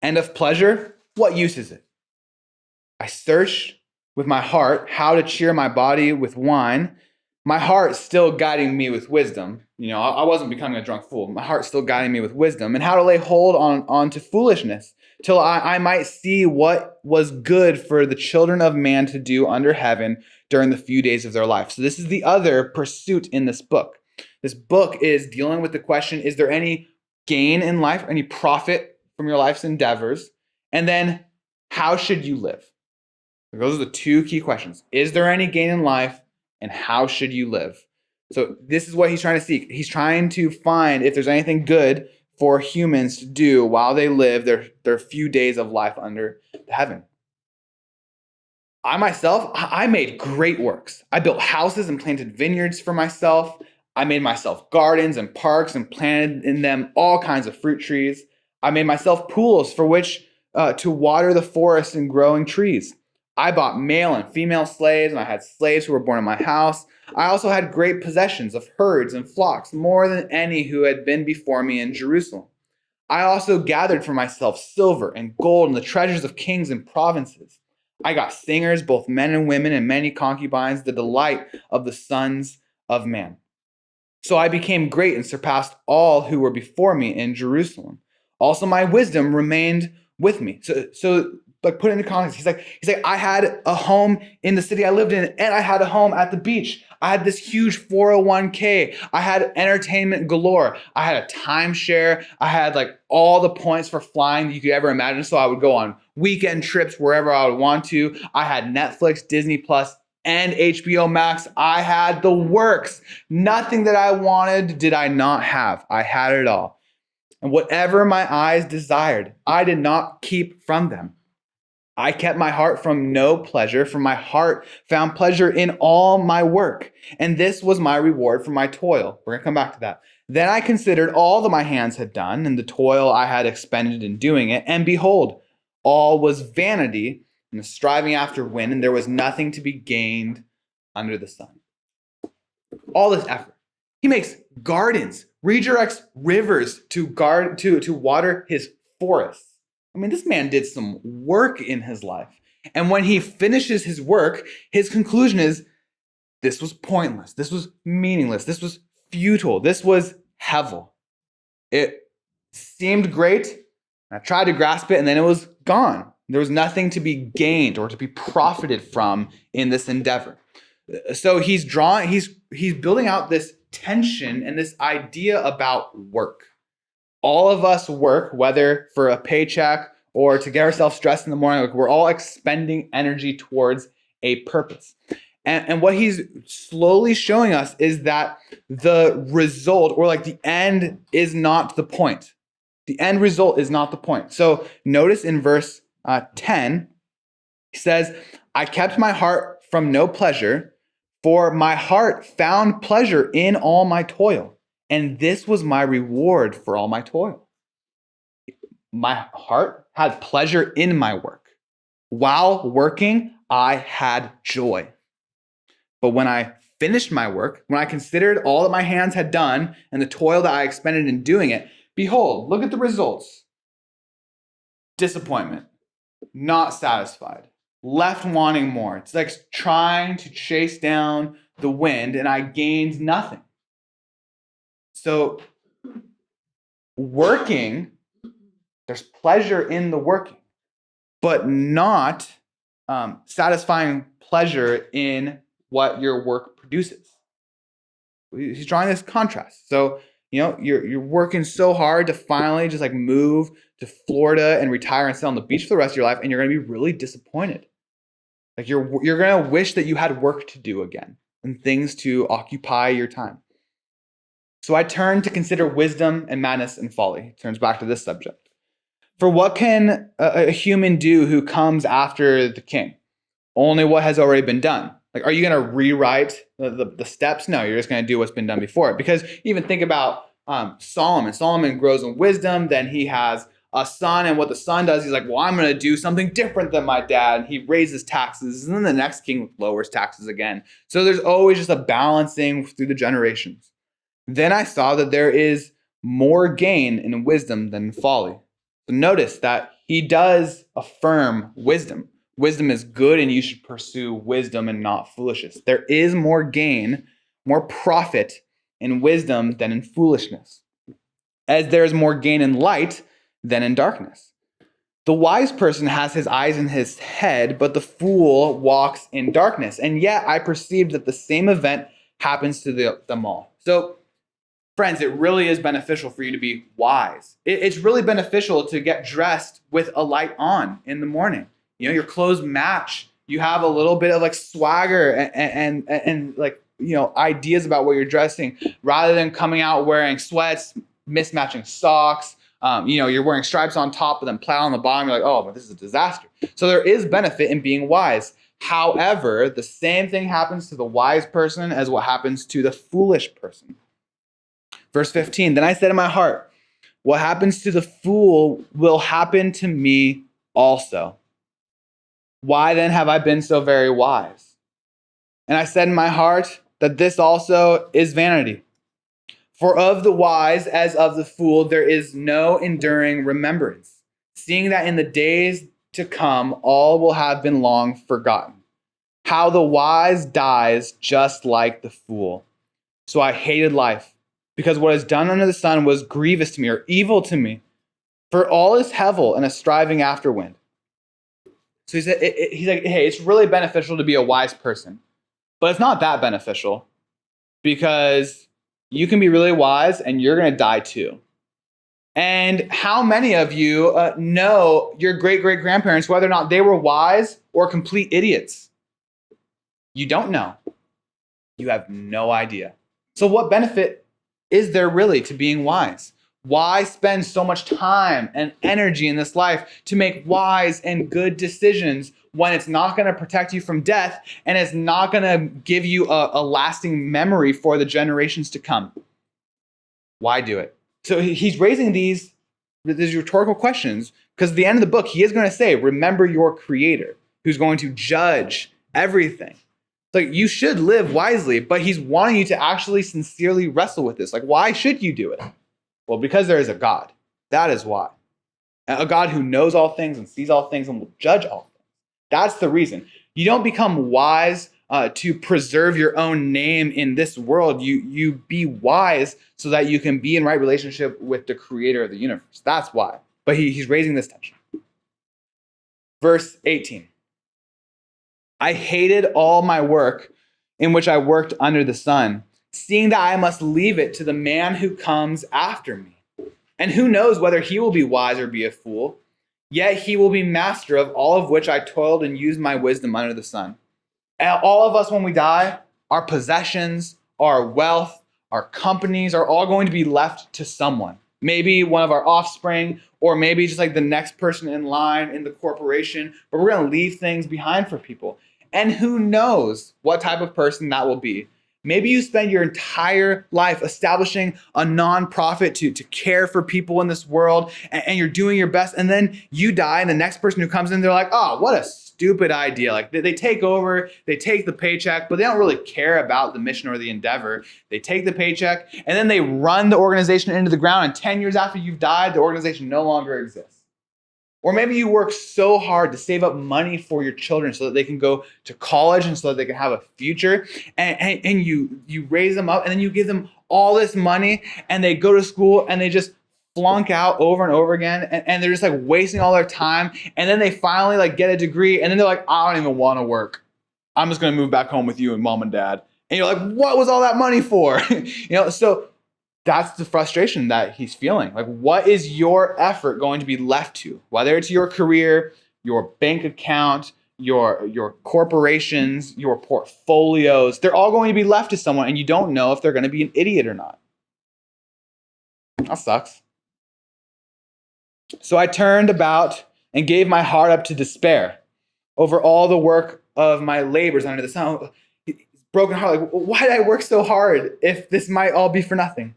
And of pleasure, what use is it? I searched with my heart how to cheer my body with wine. My heart still guiding me with wisdom. I wasn't becoming a drunk fool. My heart still guiding me with wisdom, and how to lay hold on to foolishness, till I might see what was good for the children of man to do under heaven during the few days of their life. So this is the other pursuit in this book. This book is dealing with the question, is there any gain in life, any profit from your life's endeavors? And then, how should you live? Those are the two key questions. Is there any gain in life, and how should you live? So this is what he's trying to seek. He's trying to find if there's anything good for humans to do while they live their few days of life under heaven. I myself, I made great works. I built houses and planted vineyards for myself. I made myself gardens and parks and planted in them all kinds of fruit trees. I made myself pools for which to water the forests and growing trees. I bought male and female slaves, and I had slaves who were born in my house. I also had great possessions of herds and flocks, more than any who had been before me in Jerusalem. I also gathered for myself silver and gold and the treasures of kings and provinces. I got singers, both men and women, and many concubines, the delight of the sons of man. So I became great and surpassed all who were before me in Jerusalem. Also, my wisdom remained with me. So like put it into context. He's like, I had a home in the city I lived in, and I had a home at the beach. I had this huge 401k. I had entertainment galore. I had a timeshare. I had like all the points for flying that you could ever imagine. So I would go on weekend trips wherever I would want to. I had Netflix, Disney Plus, and HBO Max. I had the works. Nothing that I wanted did I not have. I had it all. And whatever my eyes desired, I did not keep from them. I kept my heart from no pleasure, for my heart found pleasure in all my work. And this was my reward for my toil. We're going to come back to that. Then I considered all that my hands had done and the toil I had expended in doing it. And behold, all was vanity and the striving after wind, and there was nothing to be gained under the sun. All this effort. He makes gardens, redirects rivers to water his forests. I mean, this man did some work in his life. And when he finishes his work, his conclusion is, this was pointless. This was meaningless. This was futile. This was hevel. It seemed great. I tried to grasp it, and then it was gone. There was nothing to be gained or to be profited from in this endeavor. So he's building out this tension and this idea about work. All of us work, whether for a paycheck or to get ourselves dressed in the morning, like we're all expending energy towards a purpose. And what he's slowly showing us is that the result, or like the end, is not the point. The end result is not the point. So notice in verse 10, he says, I kept my heart from no pleasure, for my heart found pleasure in all my toil. And this was my reward for all my toil. My heart had pleasure in my work. While working, I had joy. But when I finished my work, when I considered all that my hands had done and the toil that I expended in doing it, behold, look at the results. Disappointment, not satisfied, left wanting more. It's like trying to chase down the wind, and I gained nothing. So working, there's pleasure in the working, but not satisfying pleasure in what your work produces. He's drawing this contrast. So, you're working so hard to finally just like move to Florida and retire and sit on the beach for the rest of your life, and you're going to be really disappointed. Like you're going to wish that you had work to do again and things to occupy your time. So I turn to consider wisdom and madness and folly. He turns back to this subject. For what can a human do who comes after the king? Only what has already been done. Like, are you going to rewrite the steps? No, you're just going to do what's been done before. Because even think about Solomon. Solomon grows in wisdom. Then he has a son. And what the son does, he's like, well, I'm going to do something different than my dad. And he raises taxes. And then the next king lowers taxes again. So there's always just a balancing through the generations. Then I saw that there is more gain in wisdom than in folly. So notice that he does affirm wisdom. Wisdom is good, and you should pursue wisdom and not foolishness. There is more gain, more profit in wisdom than in foolishness, as there is more gain in light than in darkness. The wise person has his eyes in his head, but the fool walks in darkness. And yet I perceived that the same event happens to them all. So, friends, it really is beneficial for you to be wise. It's really beneficial to get dressed with a light on in the morning. Your clothes match. You have a little bit of like swagger and like, ideas about what you're dressing, rather than coming out wearing sweats, mismatching socks. You're wearing stripes on top and then plaid on the bottom. You're like, oh, but this is a disaster. So there is benefit in being wise. However, the same thing happens to the wise person as what happens to the foolish person. Verse 15, then I said in my heart, what happens to the fool will happen to me also. Why then have I been so very wise? And I said in my heart that this also is vanity. For of the wise as of the fool, there is no enduring remembrance, seeing that in the days to come, all will have been long forgotten. How the wise dies just like the fool. So I hated life, because what is done under the sun was grievous to me, or evil to me. For all is hevel and a striving after wind. So he's like, hey, it's really beneficial to be a wise person. But it's not that beneficial, because you can be really wise and you're going to die too. And how many of you know your great-great-grandparents, whether or not they were wise or complete idiots? You don't know. You have no idea. So what benefit is there really to being wise? Why spend so much time and energy in this life to make wise and good decisions when it's not going to protect you from death and it's not going to give you a lasting memory for the generations to come? Why do it? So he's raising these rhetorical questions because at the end of the book, he is going to say, remember your creator who's going to judge everything. Like, you should live wisely, but he's wanting you to actually sincerely wrestle with this. Like, why should you do it? Well, because there is a God. That is why. A God who knows all things and sees all things and will judge all things. That's the reason. You don't become wise to preserve your own name in this world. You be wise so that you can be in right relationship with the creator of the universe. That's why. But he's raising this tension. Verse 18. I hated all my work in which I worked under the sun, seeing that I must leave it to the man who comes after me. And who knows whether he will be wise or be a fool, yet he will be master of all of which I toiled and used my wisdom under the sun. And all of us, when we die, our possessions, our wealth, our companies are all going to be left to someone. Maybe one of our offspring, or maybe just like the next person in line in the corporation, but we're going to leave things behind for people. And who knows what type of person that will be. Maybe you spend your entire life establishing a nonprofit to care for people in this world, and you're doing your best, and then you die, and the next person who comes in, they're like, oh, what a stupid idea. Like, they take over, they take the paycheck, but they don't really care about the mission or the endeavor. They take the paycheck, and then they run the organization into the ground, and 10 years after you've died, the organization no longer exists. Or maybe you work so hard to save up money for your children so that they can go to college and so that they can have a future. And you raise them up and then you give them all this money and they go to school and they just flunk out over and over again, and they're just like wasting all their time. And then they finally like get a degree, and then they're like, I don't even want to work. I'm just gonna move back home with you and mom and dad. And you're like, what was all that money for? So that's the frustration that he's feeling. Like, what is your effort going to be left to? Whether it's your career, your bank account, your corporations, your portfolios, they're all going to be left to someone, and you don't know if they're going to be an idiot or not. That sucks. So I turned about and gave my heart up to despair over all the work of my labors under the sun. Broken heart, like, why did I work so hard if this might all be for nothing?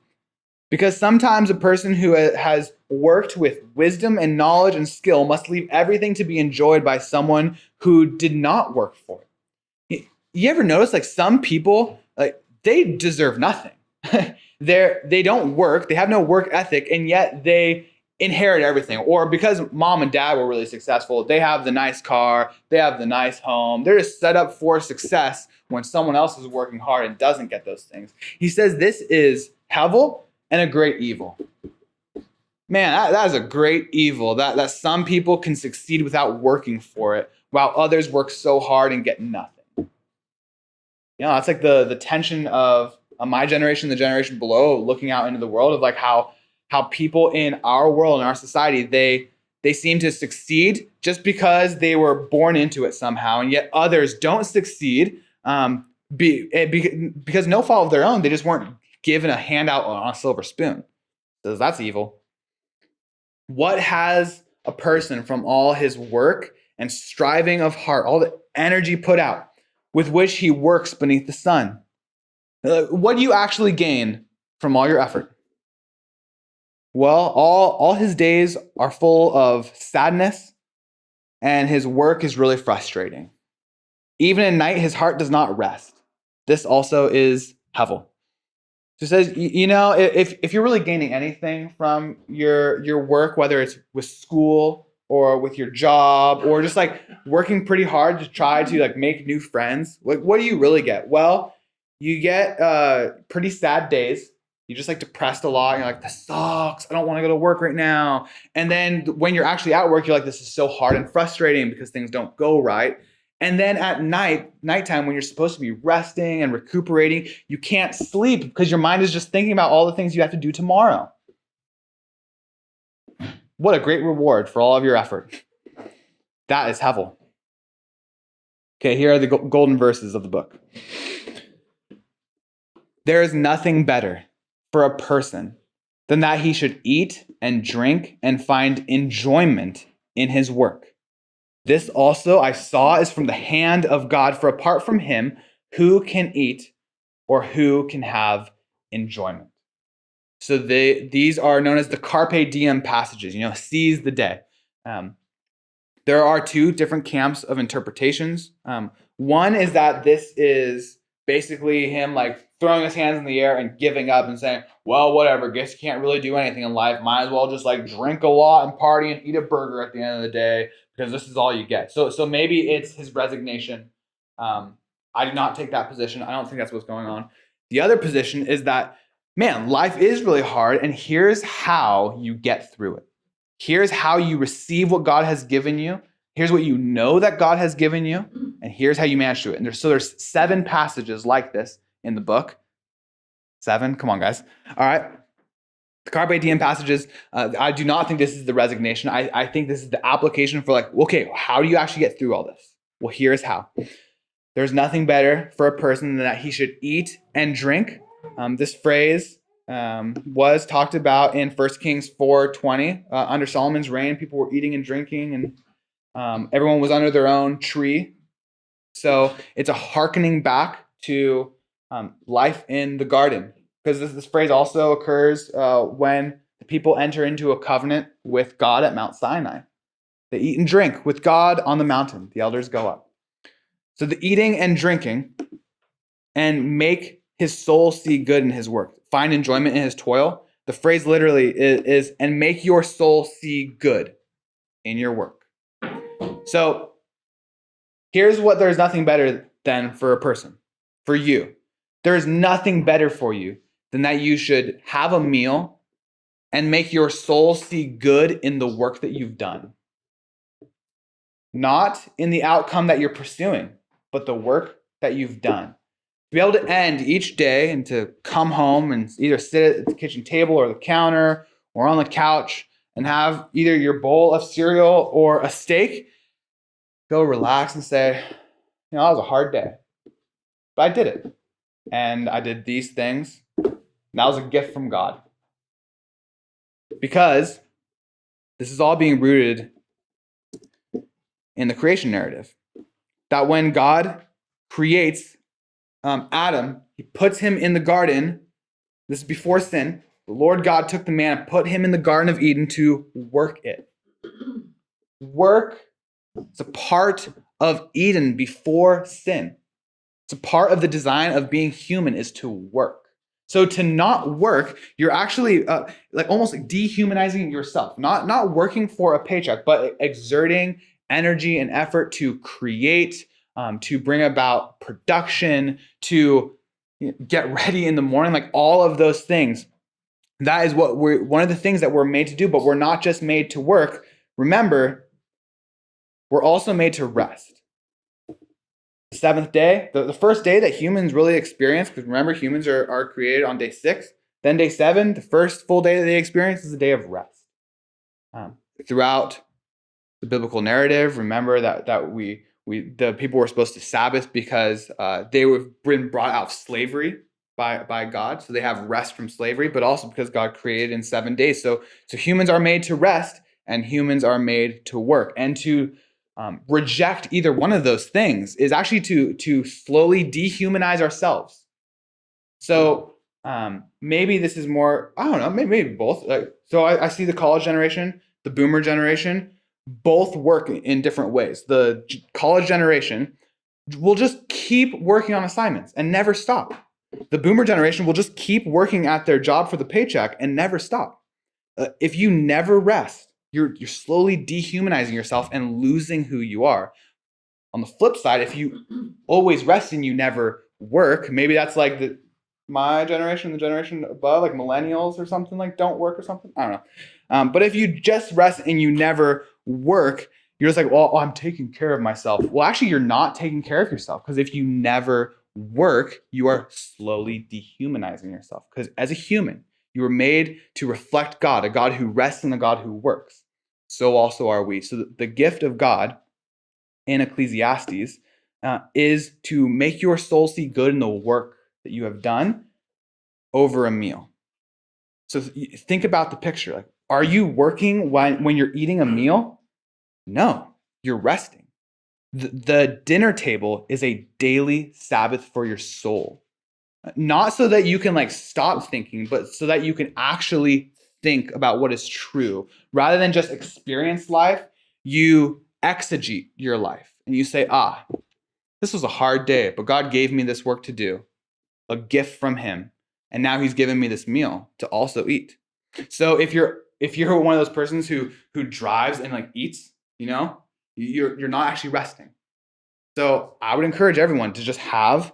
Because sometimes a person who has worked with wisdom and knowledge and skill must leave everything to be enjoyed by someone who did not work for it. You ever notice, like, some people, like, they deserve nothing. They don't work, they have no work ethic, and yet they inherit everything. Or because mom and dad were really successful, they have the nice car, they have the nice home. They're just set up for success when someone else is working hard and doesn't get those things. He says this is hevel and a great evil. Man, that is a great evil, that some people can succeed without working for it, while others work so hard and get nothing. That's like the tension of my generation, the generation below, looking out into the world of like how people in our world, in our society, they seem to succeed just because they were born into it somehow, and yet others don't succeed because no fault of their own. They just weren't given a handout on a silver spoon. So that's evil. What has a person from all his work and striving of heart, all the energy put out, with which he works beneath the sun? What do you actually gain from all your effort? Well, all his days are full of sadness, and his work is really frustrating. Even at night, his heart does not rest. This also is hevel. So it says, if you're really gaining anything from your work, whether it's with school or with your job or just like working pretty hard to try to like make new friends, like what do you really get? Well, you get pretty sad days. You're just like depressed a lot. You're like, this sucks. I don't want to go to work right now. And then when you're actually at work, you're like, this is so hard and frustrating because things don't go right. And then at nighttime, when you're supposed to be resting and recuperating, you can't sleep because your mind is just thinking about all the things you have to do tomorrow. What a great reward for all of your effort. That is hevel. Okay, here are the golden verses of the book. There is nothing better for a person than that he should eat and drink and find enjoyment in his work. This also I saw is from the hand of God, for apart from him, who can eat or who can have enjoyment? So these are known as the carpe diem passages, seize the day. There are two different camps of interpretations. One is that this is basically him like throwing his hands in the air and giving up and saying, well, whatever, guess you can't really do anything in life. Might as well just like drink a lot and party and eat a burger at the end of the day because this is all you get. So maybe it's his resignation. I do not take that position. I don't think that's what's going on. The other position is that, man, life is really hard, and here's how you get through it. Here's how you receive what God has given you. Here's what you know that God has given you, and here's how you manage to it. And there's 7 passages like this in the book. 7? Come on, guys. All right. The carpe diem passages, I do not think this is the resignation. I think this is the application for like, okay, how do you actually get through all this? Well, here's how. There's nothing better for a person than that he should eat and drink. This phrase was talked about in 1 Kings 4:20. Under Solomon's reign, people were eating and drinking, and everyone was under their own tree. So it's a hearkening back to life in the garden, because this phrase also occurs when the people enter into a covenant with God at Mount Sinai. They eat and drink with God on the mountain. The elders go up. So the eating and drinking and make his soul see good in his work, find enjoyment in his toil. The phrase literally is and make your soul see good in your work. So here's what there's nothing better than for a person, for you. There is nothing better for you than that you should have a meal and make your soul see good in the work that you've done. Not in the outcome that you're pursuing, but the work that you've done. To be able to end each day and to come home and either sit at the kitchen table or the counter or on the couch and have either your bowl of cereal or a steak, go relax and say, that was a hard day, but I did it. And I did these things. And that was a gift from God. Because this is all being rooted in the creation narrative. That when God creates Adam, he puts him in the garden. This is before sin. The Lord God took the man and put him in the Garden of Eden to work it. Work is a part of Eden before sin. It's a part of the design of being human is to work. So to not work, you're actually like almost dehumanizing yourself. Not working for a paycheck, but exerting energy and effort to create, to bring about production, to get ready in the morning, like all of those things. That is what one of the things that we're made to do, but we're not just made to work. Remember, we're also made to rest. The seventh day, the first day that humans really experience, because remember, humans are created on day 6. Then day 7, the first full day that they experience is a day of rest. Throughout the biblical narrative, remember that the people were supposed to Sabbath because they were been brought out of slavery by God, so they have rest from slavery, but also because God created in 7 days. So humans are made to rest, and humans are made to work, and to reject either one of those things is actually to slowly dehumanize ourselves. So maybe this is more, I don't know, maybe both. So I see the college generation, the boomer generation, both work in different ways. The college generation will just keep working on assignments and never stop. The boomer generation will just keep working at their job for the paycheck and never stop. If you never rest, you're slowly dehumanizing yourself and losing who you are. On the flip side, if you always rest and you never work, maybe that's like my generation, the generation above, like millennials or something, like don't work or something. I don't know. But if you just rest and you never work, you're just like, well, I'm taking care of myself. Well, actually, you're not taking care of yourself, because if you never work, you are slowly dehumanizing yourself. Because as a human, you were made to reflect God, a God who rests and a God who works. So also are we. So the gift of God in Ecclesiastes is to make your soul see good in the work that you have done over a meal. So think about the picture. Like, are you working when you're eating a meal? No, you're resting. The dinner table is a daily Sabbath for your soul. Not so that you can like stop thinking, but so that you can actually think about what is true. Rather than just experience life, you exegete your life and you say, this was a hard day, but God gave me this work to do, a gift from him. And now he's given me this meal to also eat. So if you're one of those persons who drives and like eats, you're not actually resting. So I would encourage everyone to just have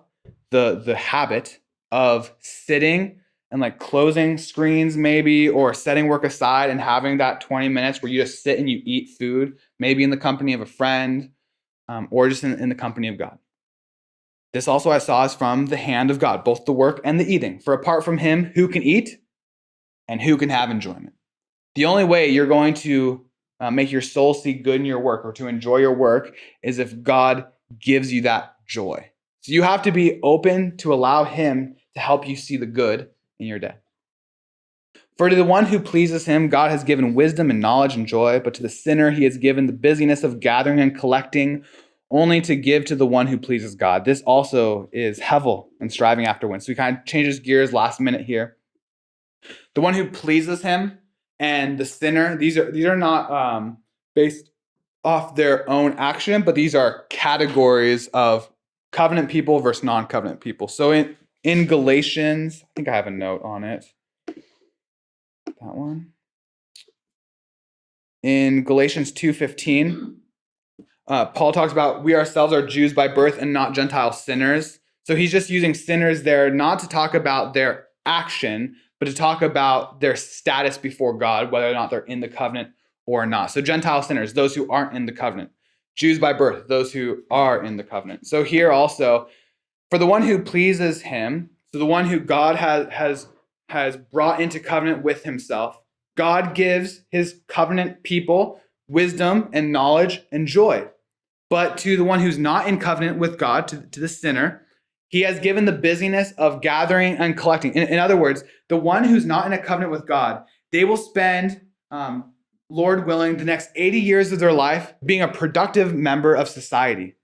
the habit of sitting and like closing screens maybe, or setting work aside and having that 20 minutes where you just sit and you eat food, maybe in the company of a friend, or just in the company of God. This also I saw is from the hand of God, both the work and the eating. For apart from him, who can eat and who can have enjoyment? The only way you're going to make your soul see good in your work or to enjoy your work is if God gives you that joy. So you have to be open to allow him to help you see the good in your day. For to the one who pleases him, God has given wisdom and knowledge and joy, but to the sinner he has given the busyness of gathering and collecting, only to give to the one who pleases God. This also is hevel and striving after wind. So he kind of changes gears last minute here. The one who pleases him and the sinner, these are not based off their own action, but these are categories of covenant people versus non-covenant people. So in Galatians, I think I have a note on it. That one. In Galatians 2:15, Paul talks about we ourselves are Jews by birth and not Gentile sinners. So he's just using sinners there not to talk about their action, but but to talk about their status before God, whether or not they're in the covenant or not. So Gentile sinners, those who aren't in the covenant. Jews by birth, those who are in the covenant. So here also, for the one who pleases him, so the one who God has brought into covenant with himself, God gives his covenant people wisdom and knowledge and joy. But to the one who's not in covenant with God, to the sinner, he has given the busyness of gathering and collecting. In other words, the one who's not in a covenant with God, they will spend, Lord willing, the next 80 years of their life being a productive member of society,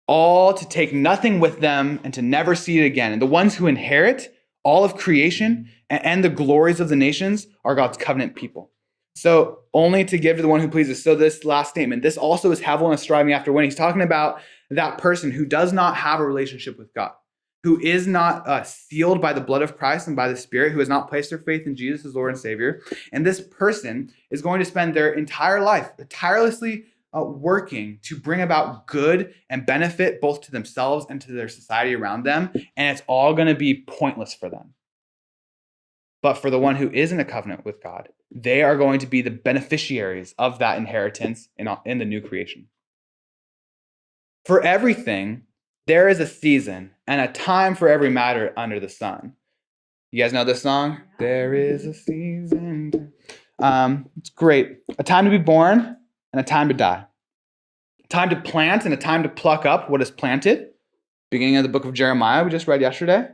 all to take nothing with them and to never see it again. And the ones who inherit all of creation and the glories of the nations are God's covenant people. So only to give to the one who pleases. So this last statement, this also is hevel and striving after winning. He's talking about that person who does not have a relationship with God, who is not sealed by the blood of Christ and by the Spirit, who has not placed their faith in Jesus as Lord and Savior. And this person is going to spend their entire life tirelessly working to bring about good and benefit both to themselves and to their society around them. And it's all going to be pointless for them. But for the one who is in a covenant with God, they are going to be the beneficiaries of that inheritance in the new creation. For everything, there is a season and a time for every matter under the sun. You guys know this song? There is a season. It's great. A time to be born and a time to die. A time to plant and a time to pluck up what is planted. Beginning of the book of Jeremiah, we just read yesterday.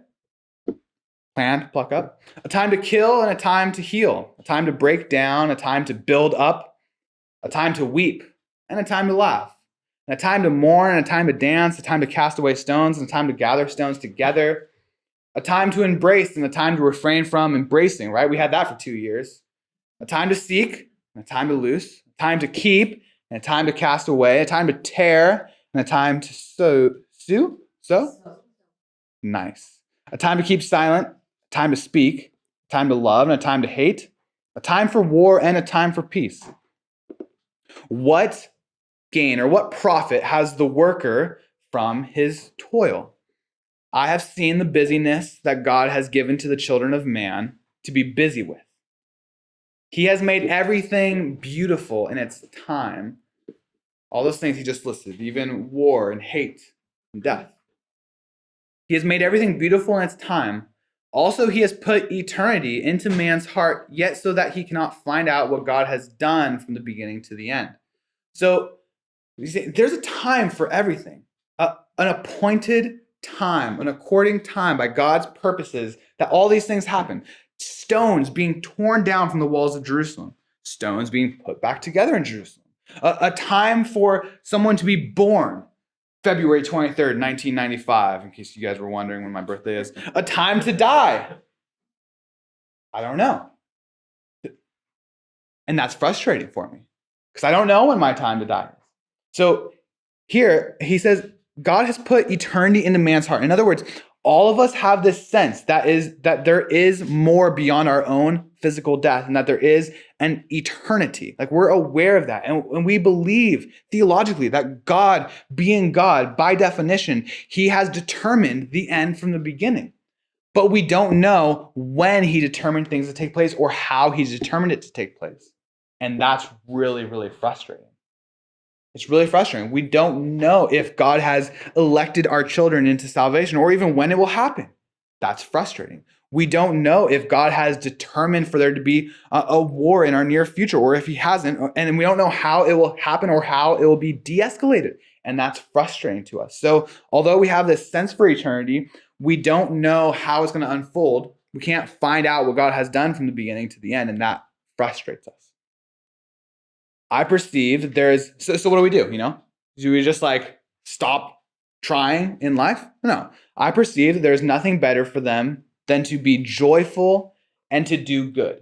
Plant, pluck up. A time to kill and a time to heal. A time to break down, a time to build up. A time to weep and a time to laugh. And a time to mourn and a time to dance. A time to cast away stones and a time to gather stones together. A time to embrace and a time to refrain from embracing, right? We had that for 2 years. A time to seek and a time to loose. A time to keep and a time to cast away. A time to tear and a time to sow. Nice. A time to keep silent. A time to speak. A time to love and a time to hate. A time for war and a time for peace. What gain or what profit has the worker from his toil? I have seen the busyness that God has given to the children of man to be busy with. He has made everything beautiful in its time. All those things he just listed, even war and hate and death. He has made everything beautiful in its time. Also, he has put eternity into man's heart, yet so that he cannot find out what God has done from the beginning to the end. So, you see, there's a time for everything, an appointed time, an according time by God's purposes that all these things happen. Stones being torn down from the walls of Jerusalem, stones being put back together in Jerusalem. A time for someone to be born, February 23rd, 1995, in case you guys were wondering when my birthday is. A time to die. I don't know. And that's frustrating for me because I don't know when my time to die is. So here he says, God has put eternity into man's heart. In other words, all of us have this sense that there is more beyond our own physical death and that there is an eternity. Like we're aware of that. And we believe theologically that God, being God, by definition, he has determined the end from the beginning. But we don't know when he determined things to take place or how he determined it to take place. And that's really, really frustrating. It's really frustrating. We don't know if God has elected our children into salvation or even when it will happen. That's frustrating. We don't know if God has determined for there to be a war in our near future or if he hasn't. And we don't know how it will happen or how it will be de-escalated. And that's frustrating to us. So although we have this sense for eternity, we don't know how it's going to unfold. We can't find out what God has done from the beginning to the end. And that frustrates us. I perceive that there is, so what do? Do we just like stop trying in life? No. I perceive that there's nothing better for them than to be joyful and to do good.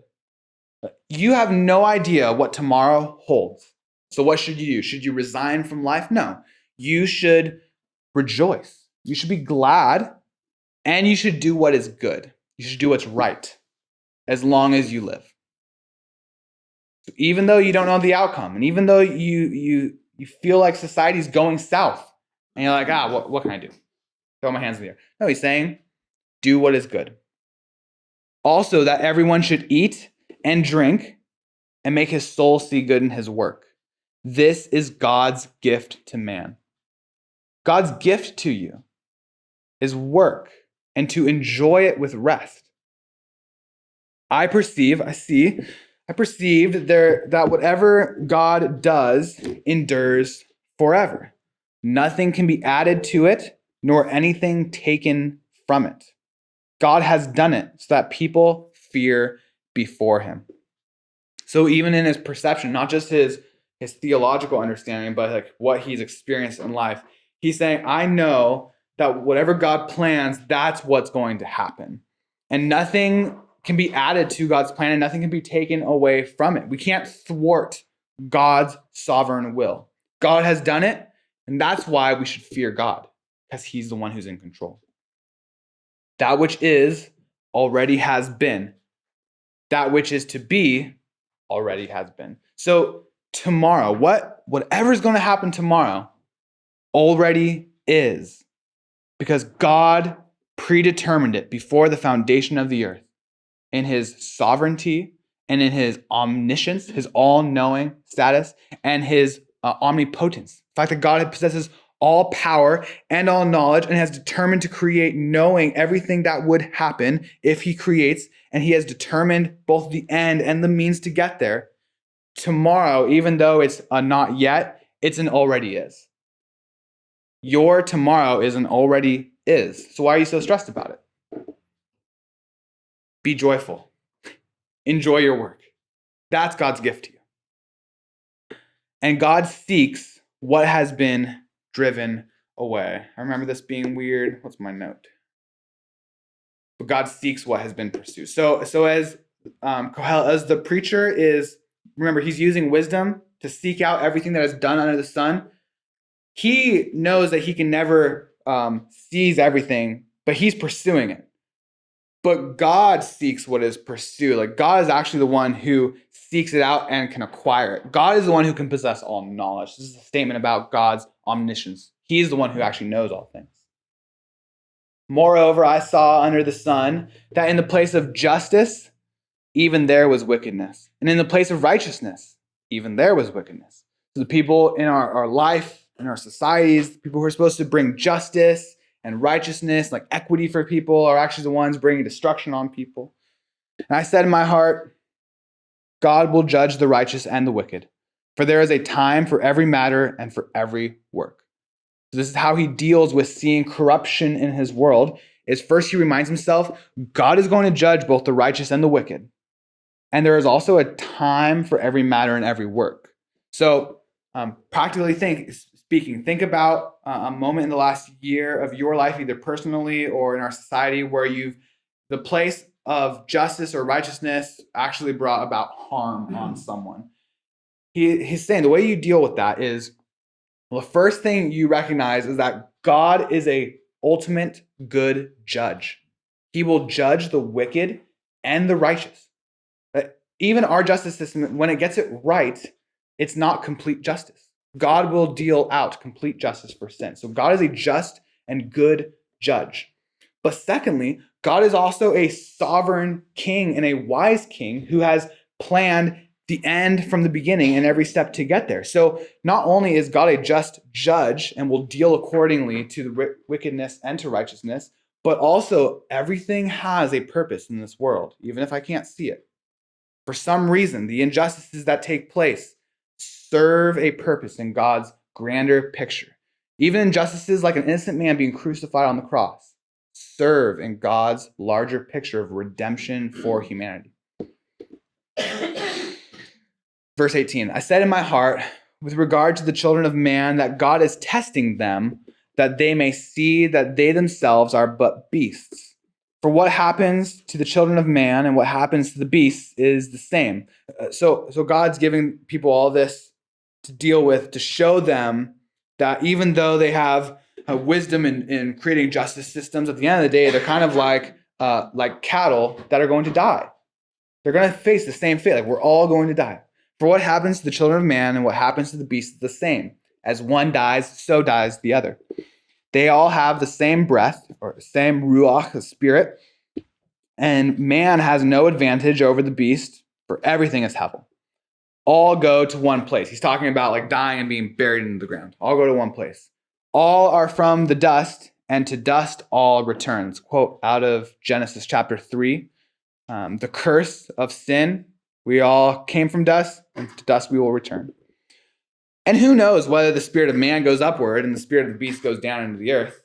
You have no idea what tomorrow holds. So what should you do? Should you resign from life? No. You should rejoice. You should be glad and you should do what is good. You should do what's right as long as you live. Even though you don't know the outcome, and even though you feel like society's going south, and you're like, what can I do? Throw my hands in the air. No, he's saying, do what is good. Also, that everyone should eat and drink and make his soul see good in his work. This is God's gift to man. God's gift to you is work and to enjoy it with rest. I perceive that whatever God does endures forever. Nothing can be added to it, nor anything taken from it. God has done it so that people fear before him. So even in his perception, not just his theological understanding, but like what he's experienced in life, he's saying, I know that whatever God plans, that's what's going to happen. And nothing can be added to God's plan and nothing can be taken away from it. We can't thwart God's sovereign will. God has done it, and that's why we should fear God, because he's the one who's in control. That which is already has been. That which is to be already has been. So tomorrow, whatever's going to happen tomorrow already is, because God predetermined it before the foundation of the earth in his sovereignty and in his omniscience, his all-knowing status, and his omnipotence. The fact that God possesses all power and all knowledge and has determined to create, knowing everything that would happen if he creates, and he has determined both the end and the means to get there. Tomorrow, even though it's not yet, it's an already is. Your tomorrow is an already is. So why are you so stressed about it? Be joyful. Enjoy your work. That's God's gift to you. And God seeks what has been driven away. I remember this being weird. What's my note? But God seeks what has been pursued. So as the preacher is, remember, he's using wisdom to seek out everything that is done under the sun. He knows that he can never seize everything, but he's pursuing it. But God seeks what is pursued. Like, God is actually the one who seeks it out and can acquire it. God is the one who can possess all knowledge. This is a statement about God's omniscience. He is the one who actually knows all things. Moreover, I saw under the sun that in the place of justice, even there was wickedness. And in the place of righteousness, even there was wickedness. So the people in our life, in our societies, people who are supposed to bring justice and righteousness, like equity for people, are actually the ones bringing destruction on people. And I said in my heart, God will judge the righteous and the wicked, for there is a time for every matter and for every work. So this is how he deals with seeing corruption in his world. Is first he reminds himself, God is going to judge both the righteous and the wicked. And there is also a time for every matter and every work. So practically speaking, think about a moment in the last year of your life, either personally or in our society, where the place of justice or righteousness actually brought about harm on someone. He's saying the way you deal with that is, well, the first thing you recognize is that God is a ultimate good judge. He will judge the wicked and the righteous. Even our justice system, when it gets it right, it's not complete justice. God will deal out complete justice for sin. So God is a just and good judge. But secondly, God is also a sovereign king and a wise king who has planned the end from the beginning and every step to get there. So not only is God a just judge and will deal accordingly to the wickedness and to righteousness, but also everything has a purpose in this world, even if I can't see it. For some reason, the injustices that take place serve a purpose in God's grander picture. Even injustices like an innocent man being crucified on the cross serve in God's larger picture of redemption for humanity. Verse 18, I said in my heart, with regard to the children of man, that God is testing them, that they may see that they themselves are but beasts. For what happens to the children of man and what happens to the beasts is the same. So God's giving people all this to deal with, to show them that even though they have wisdom in creating justice systems, at the end of the day, they're kind of like cattle that are going to die. They're going to face the same fate. Like, we're all going to die. For what happens to the children of man and what happens to the beasts is the same. As one dies, so dies the other. They all have the same breath, or the same ruach, the spirit, and man has no advantage over the beast, for everything is hevel. All go to one place. He's talking about like dying and being buried into the ground. All go to one place. All are from the dust, and to dust all returns. Quote out of Genesis chapter 3. The curse of sin, we all came from dust, and to dust we will return. And who knows whether the spirit of man goes upward and the spirit of the beast goes down into the earth.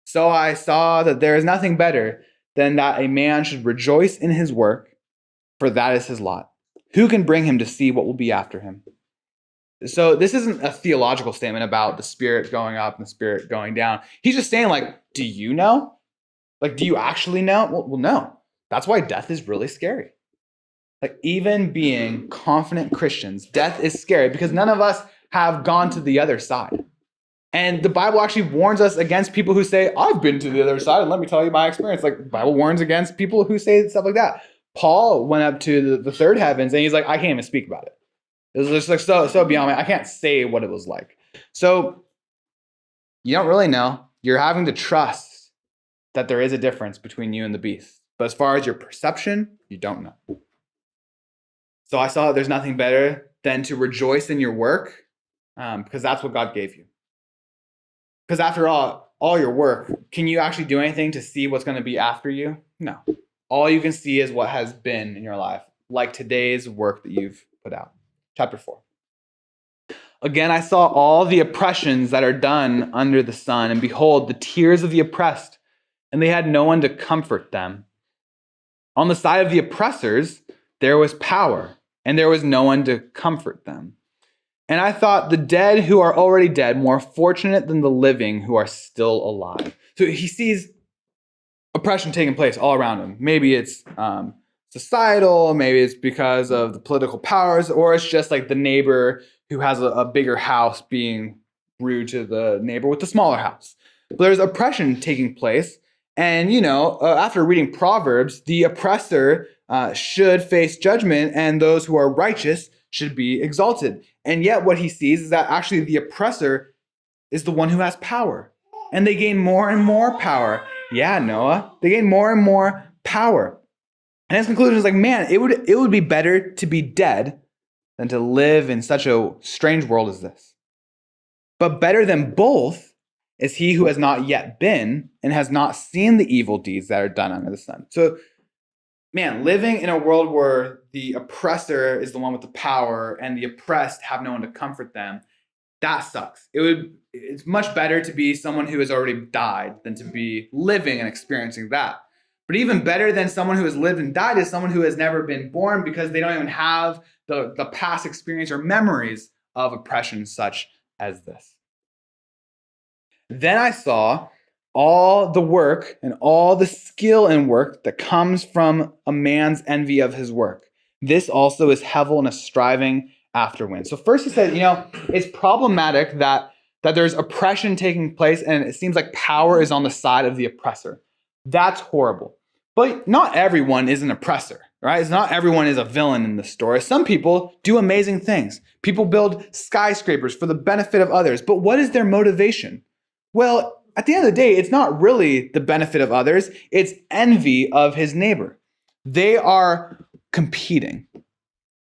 So I saw that there is nothing better than that a man should rejoice in his work, for that is his lot. Who can bring him to see what will be after him? So this isn't a theological statement about the spirit going up and the spirit going down. He's just saying, like, do you know? Like, do you actually know? Well, no. That's why death is really scary. Like, even being confident Christians, death is scary because none of us have gone to the other side. And the Bible actually warns us against people who say, I've been to the other side, and let me tell you my experience. Like, the Bible warns against people who say stuff like that. Paul went up to the third heavens, and he's like, I can't even speak about it. It was just like so beyond me. I can't say what it was like. So you don't really know. You're having to trust that there is a difference between you and the beast. But as far as your perception, you don't know. So I saw that there's nothing better than to rejoice in your work, because that's what God gave you. Because after all your work, can you actually do anything to see what's going to be after you? No. All you can see is what has been in your life, like today's work that you've put out. Chapter 4. Again, I saw all the oppressions that are done under the sun, and behold, the tears of the oppressed, and they had no one to comfort them. On the side of the oppressors, there was power, and there was no one to comfort them. And I thought the dead who are already dead more fortunate than the living who are still alive. So he sees oppression taking place all around him. Maybe it's societal, maybe it's because of the political powers, or it's just like the neighbor who has a bigger house being rude to the neighbor with the smaller house. But there's oppression taking place. And, after reading Proverbs, the oppressor should face judgment, and those who are righteous should be exalted. And yet what he sees is that actually the oppressor is the one who has power. And they gain more and more power. Yeah, Noah, they gain more and more power. And his conclusion is like, man, it would be better to be dead than to live in such a strange world as this. But better than both is he who has not yet been and has not seen the evil deeds that are done under the sun. So, man, living in a world where the oppressor is the one with the power and the oppressed have no one to comfort them, that sucks. It's much better to be someone who has already died than to be living and experiencing that. But even better than someone who has lived and died is someone who has never been born, because they don't even have the past experience or memories of oppression such as this. Then I saw all the work and all the skill in work that comes from a man's envy of his work. This also is hevel and a striving after wind. So first he said, it's problematic that there's oppression taking place, and it seems like power is on the side of the oppressor. That's horrible. But not everyone is an oppressor, right? It's not everyone is a villain in the story. Some people do amazing things. People build skyscrapers for the benefit of others. But what is their motivation? Well, at the end of the day, it's not really the benefit of others. It's envy of his neighbor. They are competing.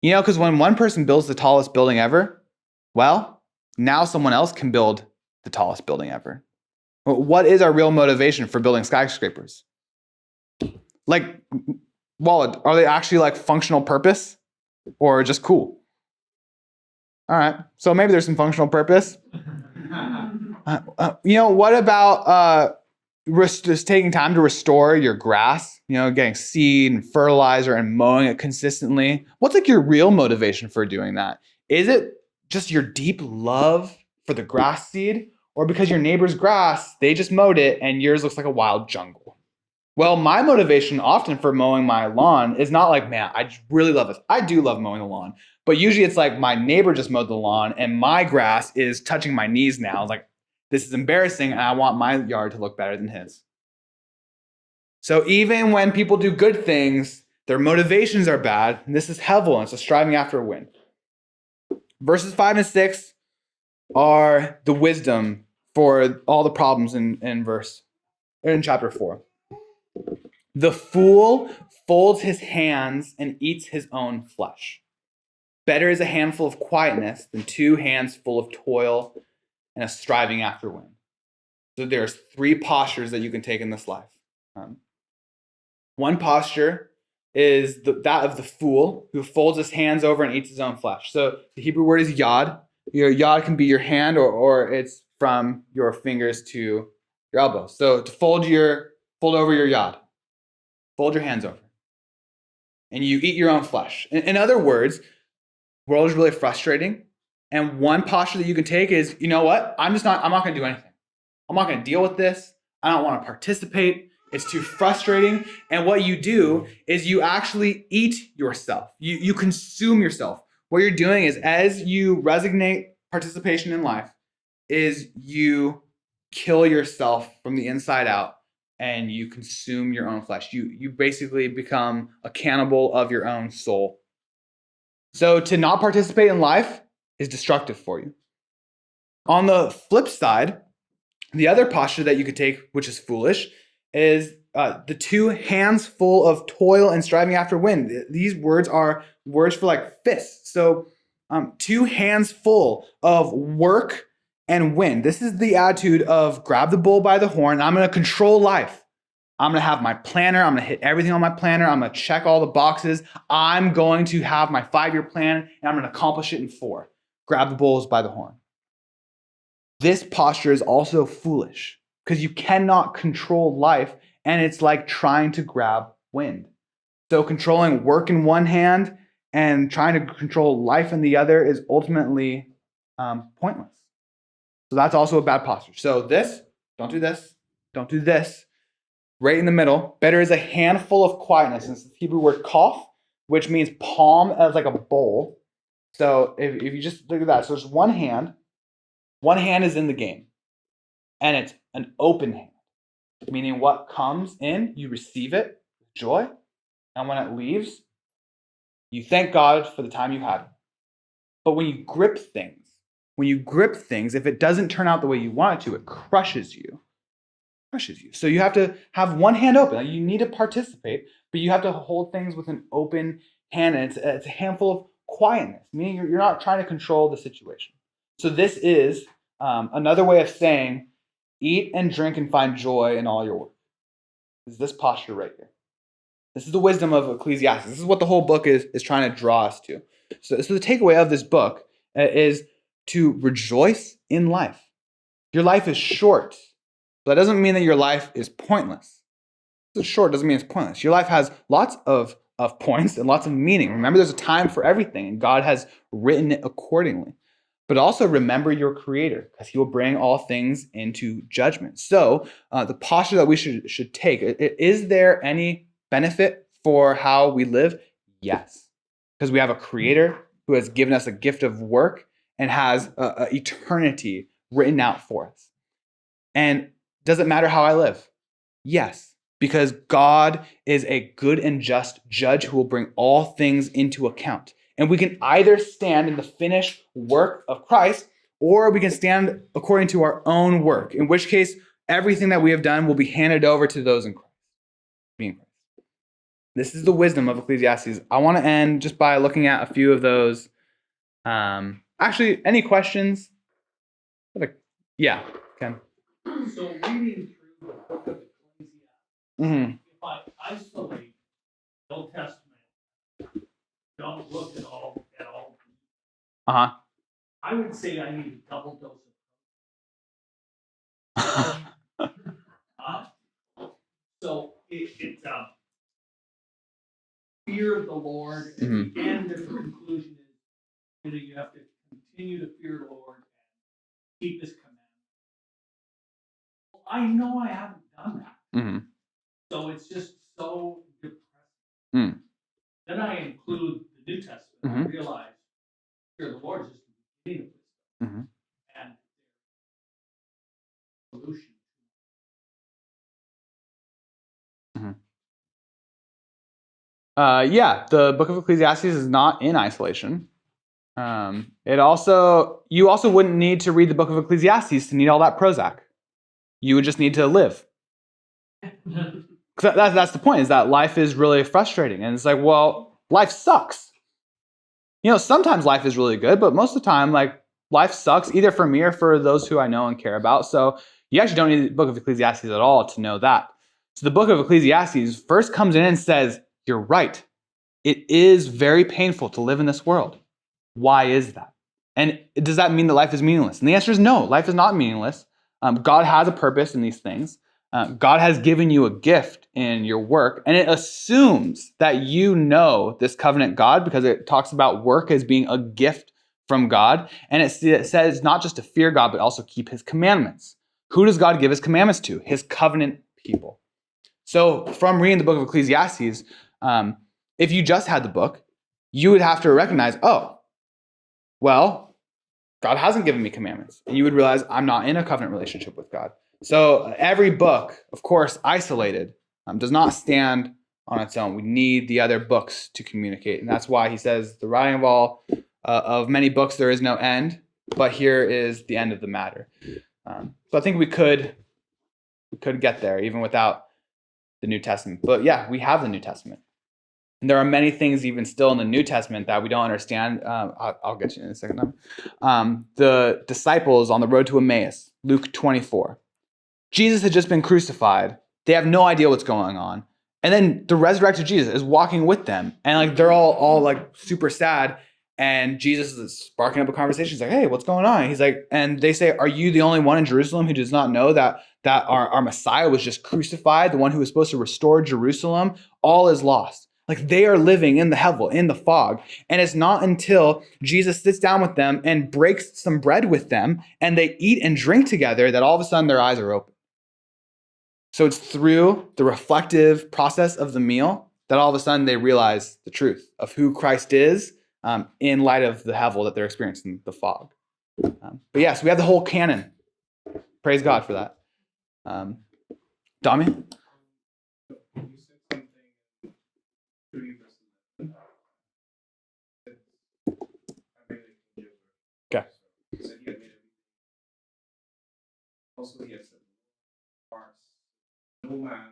Because when one person builds the tallest building ever, well, now someone else can build the tallest building ever. What is our real motivation for building skyscrapers? Like, Wallet, are they actually like functional purpose or just cool? All right, so maybe there's some functional purpose. What about just taking time to restore your grass? Getting seed and fertilizer and mowing it consistently. What's like your real motivation for doing that? Is it just your deep love for the grass seed, or because your neighbor's grass, they just mowed it and yours looks like a wild jungle? Well, my motivation often for mowing my lawn is not like, man, I just really love this. I do love mowing the lawn, but usually it's like my neighbor just mowed the lawn and my grass is touching my knees now. It's like, this is embarrassing, and I want my yard to look better than his. So even when people do good things, their motivations are bad, and this is hevel, and it's a striving after a win. Verses 5 and 6 are the wisdom for all the problems in chapter 4. The fool folds his hands and eats his own flesh. Better is a handful of quietness than 2 hands full of toil and a striving after wind. So there's 3 postures that you can take in this life. One posture is that of the fool who folds his hands over and eats his own flesh. So the Hebrew word is yod. Your yod can be your hand or it's from your fingers to your elbows. So to fold over your yod. Fold your hands over. And you eat your own flesh. In other words, the world is really frustrating. And one posture that you can take is, you know what? I'm not going to do anything. I'm not going to deal with this. I don't want to participate. It's too frustrating. And what you do is you actually eat yourself. You consume yourself. What you're doing is, as you resignate participation in life, is you kill yourself from the inside out and you consume your own flesh. You basically become a cannibal of your own soul. So to not participate in life is destructive for you. On the flip side, the other posture that you could take, which is foolish, is the 2 hands full of toil and striving after wind. These words are words for like fists. So 2 hands full of work and wind. This is the attitude of grab the bull by the horn. I'm going to control life. I'm going to have my planner. I'm going to hit everything on my planner. I'm going to check all the boxes. I'm going to have my 5-year plan, and I'm going to accomplish it in 4. Grab the bulls by the horn. This posture is also foolish because you cannot control life, and it's like trying to grab wind. So controlling work in one hand and trying to control life in the other is ultimately pointless. So that's also a bad posture. So this, don't do this, don't do this. Right in the middle, better is a handful of quietness. And it's the Hebrew word kaf, which means palm as like a bowl. So if you just look at that, so there's one hand is in the game, and it's an open hand, meaning what comes in, you receive it with joy, and when it leaves, you thank God for the time you had. But when you grip things, if it doesn't turn out the way you want it to, it crushes you. So you have to have one hand open. You need to participate, but you have to hold things with an open hand, and it's a handful of quietness, meaning you're not trying to control the situation. So this is another way of saying, eat and drink and find joy in all your work. Is this posture right here. This is the wisdom of Ecclesiastes. This is what the whole book is trying to draw us to. So the takeaway of this book is to rejoice in life. Your life is short. But that doesn't mean that your life is pointless. It's short doesn't mean it's pointless. Your life has lots of points and lots of meaning. Remember, there's a time for everything, and God has written it accordingly. But also remember your Creator, because He will bring all things into judgment. So the posture that we should take, is there any benefit for how we live? Yes. Because we have a Creator who has given us a gift of work and has eternity written out for us. And does it matter how I live? Yes, because God is a good and just judge who will bring all things into account. And we can either stand in the finished work of Christ, or we can stand according to our own work, in which case everything that we have done will be handed over to those in Christ. Being Christ. This is the wisdom of Ecclesiastes. I want to end just by looking at a few of those. Actually, any questions? Yeah, Ken. So reading through the book of Ecclesiastes, if I isolate the Old Testament, don't look at all. I would say I need a double dose of so it's fear of the Lord, and the end of the conclusion is you have to continue to fear the Lord and keep His commandments. Well, I know I haven't done that, so it's just so depressing. Then I include the New Testament. I realize fear of the Lord is just the beginning of wisdom and solution. Yeah, the book of Ecclesiastes is not in isolation. You also wouldn't need to read the book of Ecclesiastes to need all that Prozac. You would just need to live. That's the point, is that life is really frustrating. And it's like, well, life sucks. Sometimes life is really good, but most of the time, like, life sucks, either for me or for those who I know and care about. So you actually don't need the book of Ecclesiastes at all to know that. So the book of Ecclesiastes first comes in and says, you're right. It is very painful to live in this world. Why is that? And does that mean that life is meaningless? And the answer is no, life is not meaningless. God has a purpose in these things. God has given you a gift in your work, and it assumes that you know this covenant God, because it talks about work as being a gift from God. And it says not just to fear God, but also keep his commandments. Who does God give his commandments to? His covenant people. So from reading the book of Ecclesiastes, if you just had the book, you would have to recognize, oh, well, God hasn't given me commandments. And you would realize I'm not in a covenant relationship with God. So every book, of course, isolated, does not stand on its own. We need the other books to communicate. And that's why he says, the writing of all of many books, there is no end, but here is the end of the matter. So I think we could get there even without the New Testament. But yeah, we have the New Testament. And there are many things even still in the New Testament that we don't understand. I'll get you in a second. The disciples on the road to Emmaus, Luke 24. Jesus had just been crucified. They have no idea what's going on. And then the resurrected Jesus is walking with them. And like they're all like super sad. And Jesus is sparking up a conversation. He's like, hey, what's going on? He's like, and they say, are you the only one in Jerusalem who does not know that our Messiah was just crucified, the one who was supposed to restore Jerusalem? All is lost. Like they are living in the hevel, in the fog. And it's not until Jesus sits down with them and breaks some bread with them and they eat and drink together that all of a sudden their eyes are open. So it's through the reflective process of the meal that all of a sudden they realize the truth of who Christ is, in light of the hevel that they're experiencing, the fog. But yes, we have the whole canon. Praise God for that. Dami? Okay. Also, he has said, no man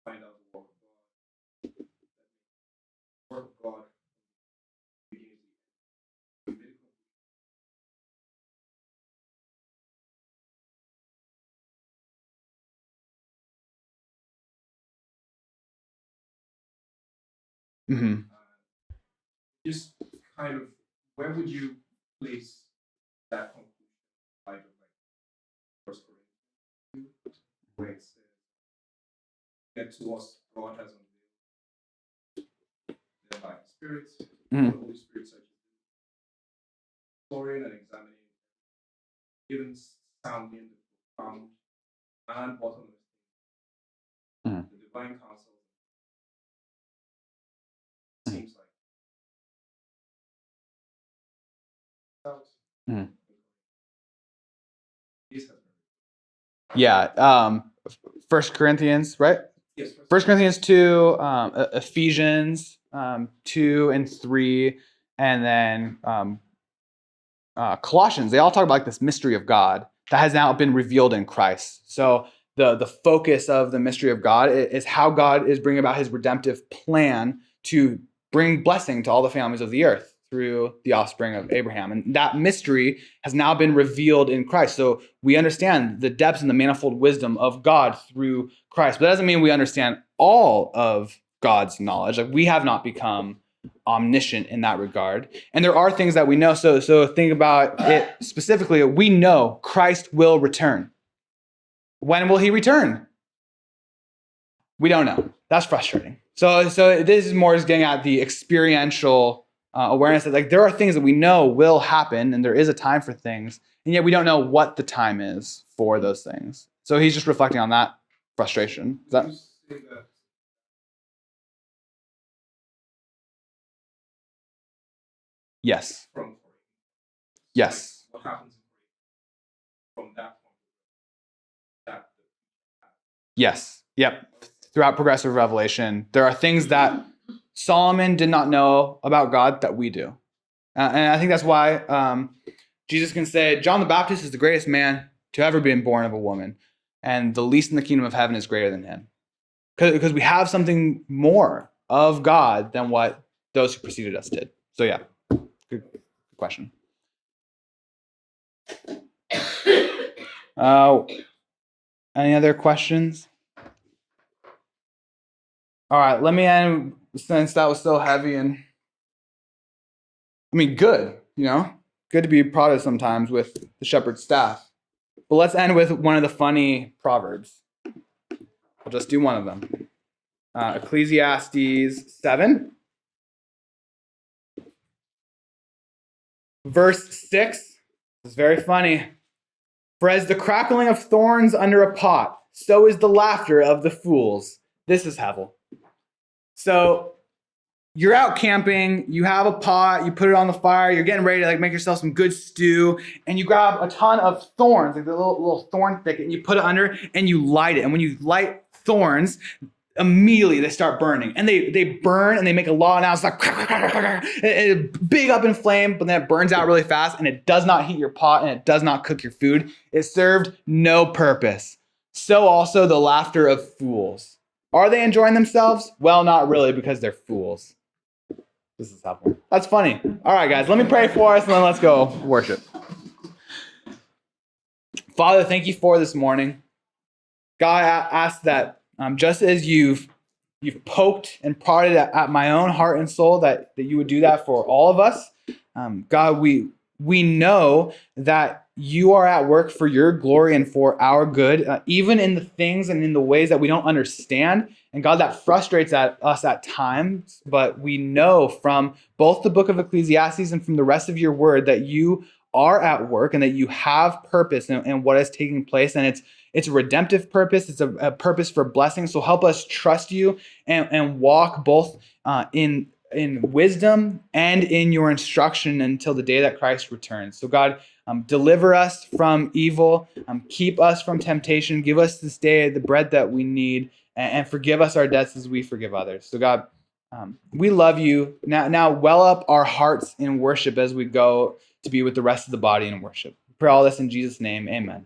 find out the work of God. The work of God begins with Mm-hmm. just kind of, where would you place that conclusion? Like First Corinthians 2, where it says, "Get to us, God has unveiled them by His Spirit, Mm-hmm. the Holy Spirit searches exploring and examining, even sounding the profound and bottomless things, Mm-hmm. the divine counsel." Mm-hmm. Seems like out. Mm-hmm. This has been. Yeah. 1 Corinthians, right? Yes. 1 Corinthians 2, Ephesians 2 and 3, and then Colossians. They all talk about like this mystery of God that has now been revealed in Christ. So the focus of the mystery of God is how God is bringing about his redemptive plan to bring blessing to all the families of the earth through the offspring of Abraham. And that mystery has now been revealed in Christ. So we understand the depths and the manifold wisdom of God through Christ. But that doesn't mean we understand all of God's knowledge. Like we have not become omniscient in that regard. And there are things that we know. So think about it specifically. We know Christ will return. When will he return? We don't know. That's frustrating. So this is more just getting at the experiential awareness that like there are things that we know will happen and there is a time for things, and yet we don't know what the time is for those things. So he's just reflecting on that frustration. Is that? You say that Yes. from Yes. what happens from that point that Yes. Yep. Throughout progressive revelation, there are things that Solomon did not know about God that we do. And I think that's why Jesus can say, John the Baptist is the greatest man to ever been born of a woman, and the least in the kingdom of heaven is greater than him. because we have something more of God than what those who preceded us did. So yeah, good question. Any other questions? All right, let me end, since that was so heavy and good, good to be prodded sometimes with the shepherd's staff. But let's end with one of the funny proverbs. I'll just do one of them. Ecclesiastes 7, verse 6. It's very funny. For as the crackling of thorns under a pot, so is the laughter of the fools. This is Hevel. So you're out camping, you have a pot, you put it on the fire, you're getting ready to make yourself some good stew, and you grab a ton of thorns, like the little thorn thicket, and you put it under and you light it. And when you light thorns, immediately they start burning, and they burn and they make a lot of noise. It's like big up in flame, but then it burns out really fast, and it does not heat your pot and it does not cook your food. It served no purpose. So also the laughter of fools. Are they enjoying themselves? Well, not really, because they're fools. This is helpful. That's funny. All right, guys, let me pray for us and then let's go worship. Father, thank you for this morning. God, I ask that just as you've poked and prodded at my own heart and soul, that you would do that for all of us. God, we know that you are at work for your glory and for our good, even in the things and in the ways that we don't understand. And God, that frustrates us at times, but we know from both the book of Ecclesiastes and from the rest of your word that you are at work and that you have purpose in what is taking place. And it's a redemptive purpose. It's a purpose for blessing. So help us trust you and walk both in wisdom and in your instruction until the day that Christ returns. So God, deliver us from evil, keep us from temptation, give us this day the bread that we need, and forgive us our debts as we forgive others. So God, we love you. Now well up our hearts in worship as we go to be with the rest of the body in worship. We pray all this in Jesus' name, amen.